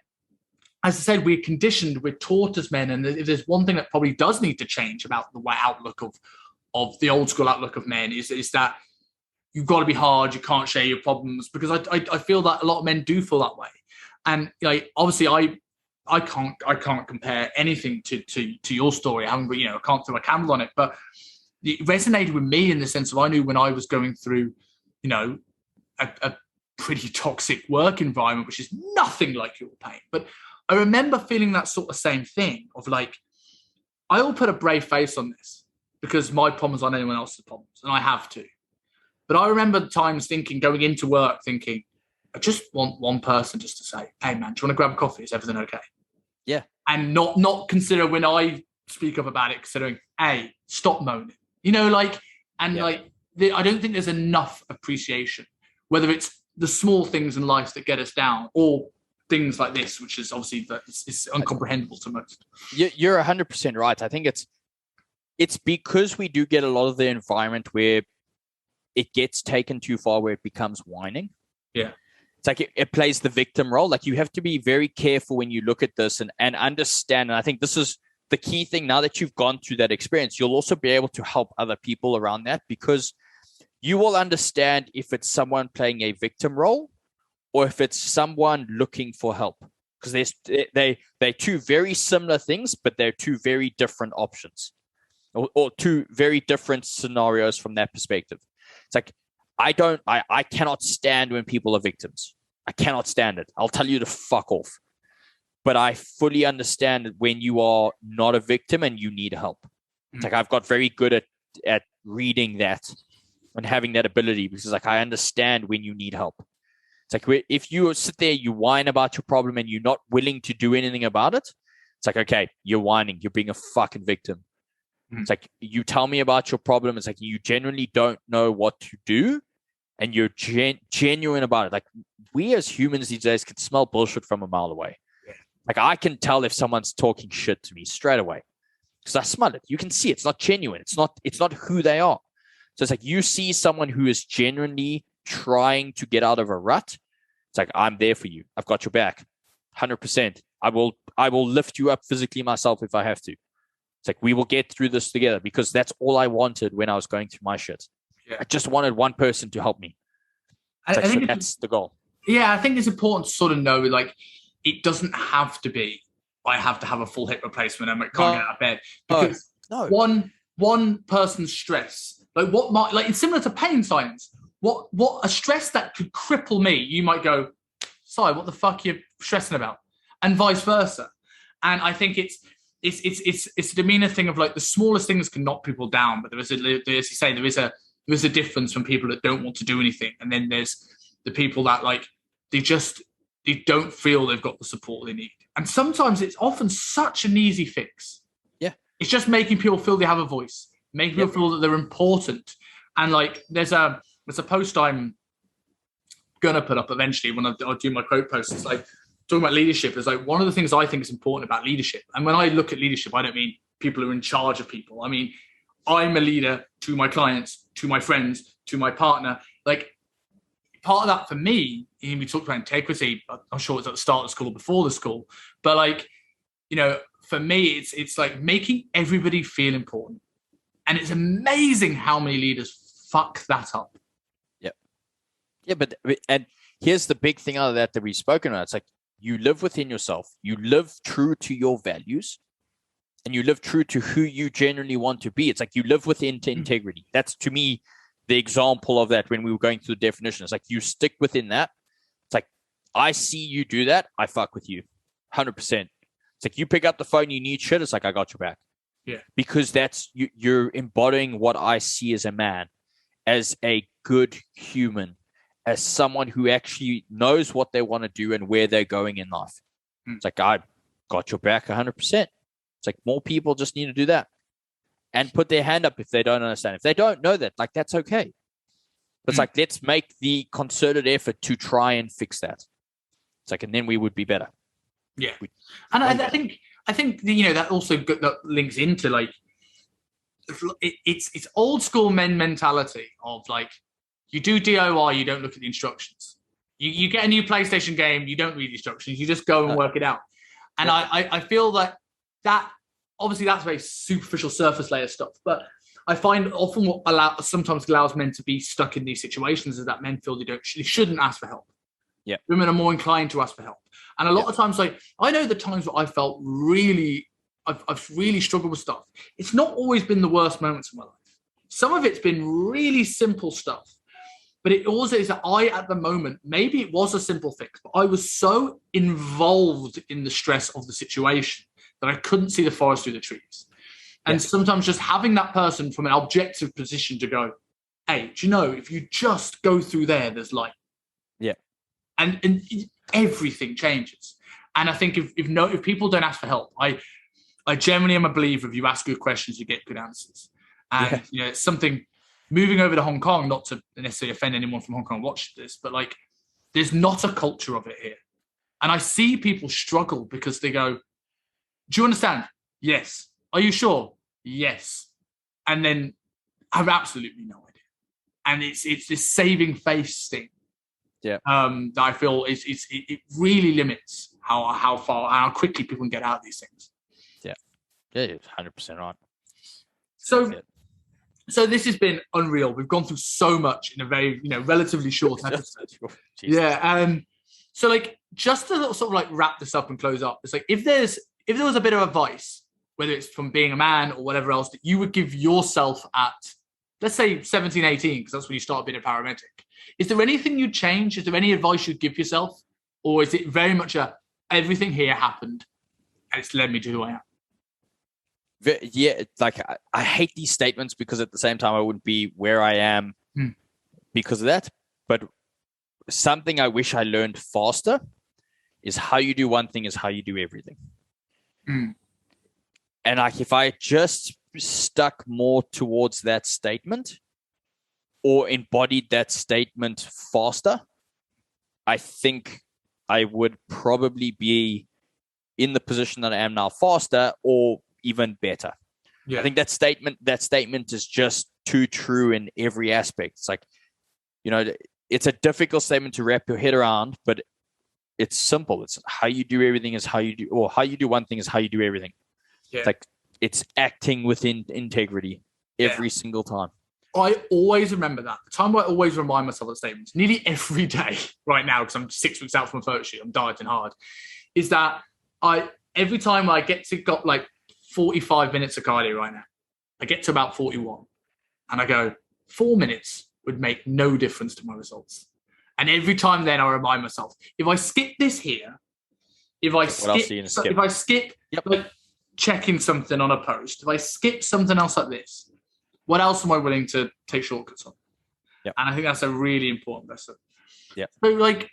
as I said, we're conditioned, we're taught as men, and if there's one thing that probably does need to change about the outlook of the old school outlook of men is that you've got to be hard, you can't share your problems, because I feel that a lot of men do feel that way. And like obviously I can't compare anything to your story. I can't throw a candle on it, but it resonated with me in the sense of I knew when I was going through, a pretty toxic work environment, which is nothing like your pain. But I remember feeling that sort of same thing of like, I will put a brave face on this because my problems aren't anyone else's problems, and I have to. But I remember times going into work thinking, I just want one person just to say, hey man, do you want to grab a coffee? Is everything okay? Yeah. And not consider when I speak up about it, considering, hey, stop moaning. I don't think there's enough appreciation, whether it's the small things in life that get us down or things like this, which is obviously it's incomprehensible to most. You're 100% right. I think it's because we do get a lot of the environment where it gets taken too far, where it becomes whining. Yeah. It's like it plays the victim role. Like you have to be very careful when you look at this and understand. And I think this is the key thing. Now that you've gone through that experience, you'll also be able to help other people around that, because you will understand if it's someone playing a victim role or if it's someone looking for help. Because they're two very similar things, but they're two very different options or two very different scenarios from that perspective. It's like, I cannot stand when people are victims. I cannot stand it. I'll tell you to fuck off. But I fully understand when you are not a victim and you need help. It's like I've got very good at reading that and having that ability, because like I understand when you need help. It's like if you sit there, you whine about your problem and you're not willing to do anything about it, it's like, okay, you're whining. You're being a fucking victim. It's like you tell me about your problem. It's like you genuinely don't know what to do, and you're genuine about it. Like we as humans these days can smell bullshit from a mile away. Yeah. Like I can tell if someone's talking shit to me straight away because I smell it. You can see it's not genuine. It's not who they are. So it's like you see someone who is genuinely trying to get out of a rut. It's like, I'm there for you. I've got your back. 100%. I will lift you up physically myself if I have to. It's like, we will get through this together, because that's all I wanted when I was going through my shit. Yeah. I just wanted one person to help me. I think that's the goal. Yeah, I think it's important to sort of know, like, it doesn't have to be, I have to have a full hip replacement and I can't get out of bed. Because one person's stress, it's similar to pain science. What a stress that could cripple me, you might go, sorry, what the fuck are you stressing about? And vice versa. And I think it's a demeanor thing of like the smallest things can knock people down, but as you say, there is a difference from people that don't want to do anything, and then there's the people that like they don't feel they've got the support they need. And sometimes it's often such an easy fix. Yeah, it's just making people feel they have a voice, making people feel that they're important. And like there's a post I'm gonna put up eventually when I do my quote posts. It's like, talking about leadership is like one of the things I think is important about leadership. And when I look at leadership, I don't mean people who are in charge of people. I mean, I'm a leader to my clients, to my friends, to my partner. Like part of that for me, we talked about integrity. I'm sure it's at the start of the school or before the school, but like, for me, it's like making everybody feel important. And it's amazing how many leaders fuck that up. Yep. Yeah, and here's the big thing out of that we've spoken about. It's like, you live within yourself, you live true to your values, and you live true to who you genuinely want to be. It's like you live within integrity. That's, to me, the example of that when we were going through the definition. It's like you stick within that. It's like, I see you do that, I fuck with you 100%. It's like you pick up the phone, you need shit, it's like, I got your back. Yeah. Because that's you're embodying what I see as a man, as a good human, as someone who actually knows what they want to do and where they're going in life. It's like, I got your back 100%. It's like more people just need to do that and put their hand up if they don't understand. If they don't know that, like, that's okay. But it's like, let's make the concerted effort to try and fix that. It's like, and then we would be better. Yeah. And I think that also that links into like, it's old school men mentality of like, you do DIY, you don't look at the instructions. You get a new PlayStation game, you don't read the instructions, you just go and work it out. And I feel that obviously that's very superficial surface layer stuff, but I find often what sometimes allows men to be stuck in these situations is that men feel they shouldn't ask for help. Yeah. Women are more inclined to ask for help. And a lot of times, like, I know the times where I felt I've really struggled with stuff. It's not always been the worst moments of my life. Some of it's been really simple stuff. But it also is that at the moment, maybe it was a simple fix, but I was so involved in the stress of the situation that I couldn't see the forest through the trees. And sometimes just having that person from an objective position to go, hey, do you know, if you just go through there, there's light. Yeah. And everything changes. And I think if people don't ask for help, I generally am a believer if you ask good questions, you get good answers. And it's something. Moving over to Hong Kong, not to necessarily offend anyone from Hong Kong watch this, but like, there's not a culture of it here. And I see people struggle because they go, do you understand? Yes. Are you sure? Yes. And then I have absolutely no idea. And it's this saving face thing. Yeah. That I feel it really limits how quickly people can get out of these things. Yeah. Yeah, you're 100% right. So this has been unreal. We've gone through so much in a very, relatively short episode. Yeah. So like, just to sort of like wrap this up and close up, it's like, if there was a bit of advice, whether it's from being a man or whatever else, that you would give yourself at, let's say 17, 18, because that's when you start being a paramedic. Is there anything you'd change? Is there any advice you'd give yourself? Or is it very much everything here happened and it's led me to who I am? Yeah, like I hate these statements because at the same time I wouldn't be where I am because of that. But something I wish I learned faster is how you do one thing is how you do everything. And like, if I just stuck more towards that statement or embodied that statement faster, I think I would probably be in the position that I am now faster, or even better. I think that statement is just too true in every aspect. It's like, it's a difficult statement to wrap your head around, but it's simple. It's how you do everything is how you do, or how you do one thing is how you do everything. It's like, it's acting within integrity every single time. I always remember that. The time I always remind myself of the statements, nearly every day right now, because I'm 6 weeks out from a photo shoot, I'm dieting hard, is that every time I got like 45 minutes of cardio right now, I get to about 41 and I go, 4 minutes would make no difference to my results. And every time then I remind myself, if I skip this here, if I skip like checking something on a post, if I skip something else like this, what else am I willing to take shortcuts on? And I think that's a really important lesson. So like,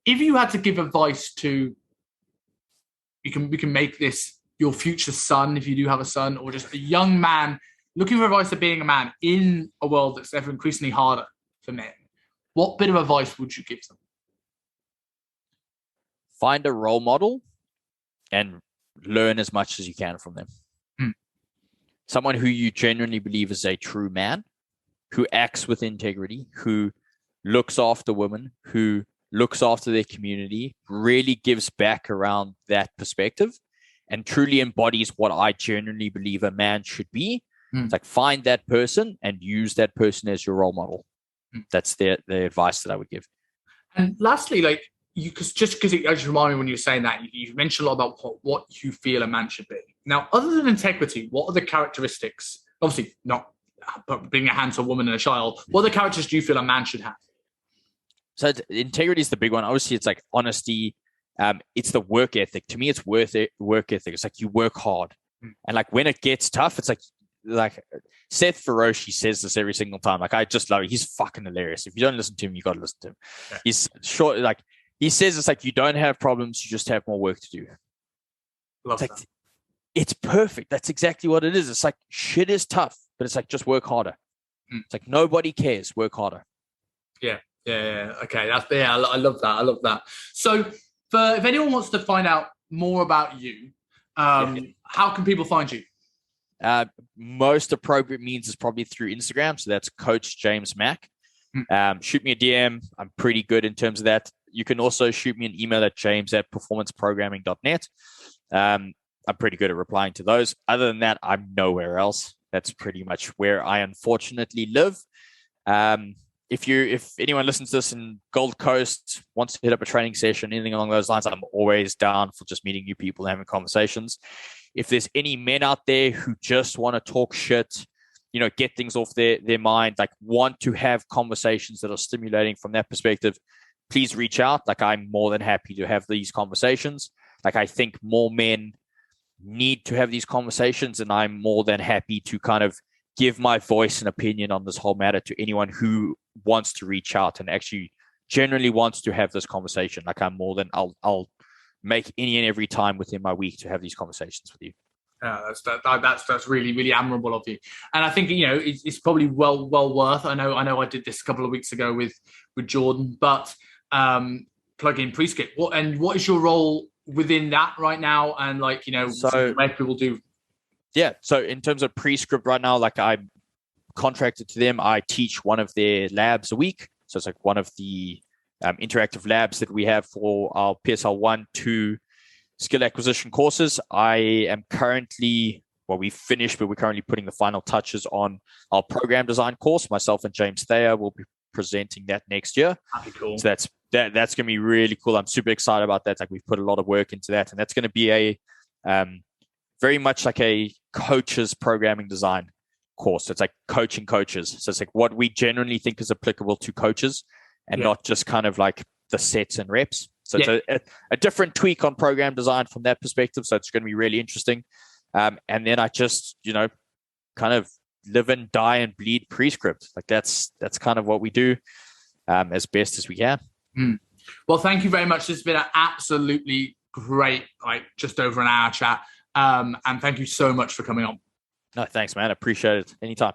if you had to give advice to, we can make this your future son, if you do have a son, or just a young man looking for advice to being a man in a world that's ever increasingly harder for men, what bit of advice would you give them? Find a role model and learn as much as you can from them. Someone who you genuinely believe is a true man, who acts with integrity, who looks after women, who looks after their community, really gives back around that perspective, and truly embodies what I genuinely believe a man should be. It's like, find that person and use that person as your role model. That's the advice that I would give. And lastly, like, because it just reminded me when you were saying that, you mentioned a lot about what you feel a man should be. Now, other than integrity, what are the characteristics? Obviously, not bringing a hand to a woman and a child. What are the characteristics do you feel a man should have? So integrity is the big one. Obviously, it's like honesty. It's the work ethic. To me, it's work ethic. It's like you work hard, and like when it gets tough, it's like Seth Feroshi says this every single time. Like, I just love it. He's fucking hilarious. If you don't listen to him, you got to listen to him. Yeah. He's short. Like, he says it's like, you don't have problems, you just have more work to do. Love that. it's perfect. That's exactly what it is. It's like shit is tough, but it's like just work harder. It's like nobody cares. Work harder. Yeah. Okay, I love that. I love that. So, if anyone wants to find out more about you, how can people find you? Most appropriate means is probably through Instagram. So that's Coach James Mac. Shoot me a DM. I'm pretty good in terms of that. You can also shoot me an email at james@performanceprogramming.net. I'm pretty good at replying to those. Other than that, I'm nowhere else. That's pretty much where I unfortunately live. If anyone listens to this in Gold Coast, wants to hit up a training session, anything along those lines, I'm always down for just meeting new people and having conversations. If there's any men out there who just want to talk shit, get things off their mind, like want to have conversations that are stimulating from that perspective, please reach out. Like, I'm more than happy to have these conversations. Like, I think more men need to have these conversations, and I'm more than happy to kind of give my voice and opinion on this whole matter to anyone who wants to reach out and actually generally wants to have this conversation. Like, I'll make any and every time within my week to have these conversations with you. Yeah, that's really, really admirable of you, and I think it's probably well worth. I know I did this a couple of weeks ago with Jordan, but plug in Prescript. What is your role within that right now? And so where people do. Yeah, so in terms of Prescript right now, like, I'm contracted to them. I teach one of their labs a week, so it's like one of the interactive labs that we have for our PSL 1-2 skill acquisition courses. I am currently, we finished, but we're currently putting the final touches on our program design course. Myself and James Thayer will be presenting that next year. That'd be cool. So that's going to be really cool. I'm super excited about that. Like, we've put a lot of work into that, and that's going to be a very much like a coach's programming design course. So it's like coaching coaches. So it's like what we generally think is applicable to coaches, and not just kind of like the sets and reps. So it's a different tweak on program design from that perspective. So it's going to be really interesting. And then I just, kind of live and die and bleed Prescript. Like, that's kind of what we do as best as we can. Well, thank you very much. This has been an absolutely great, just over an hour chat. And thank you so much for coming on. No, thanks, man. I appreciate it. Anytime.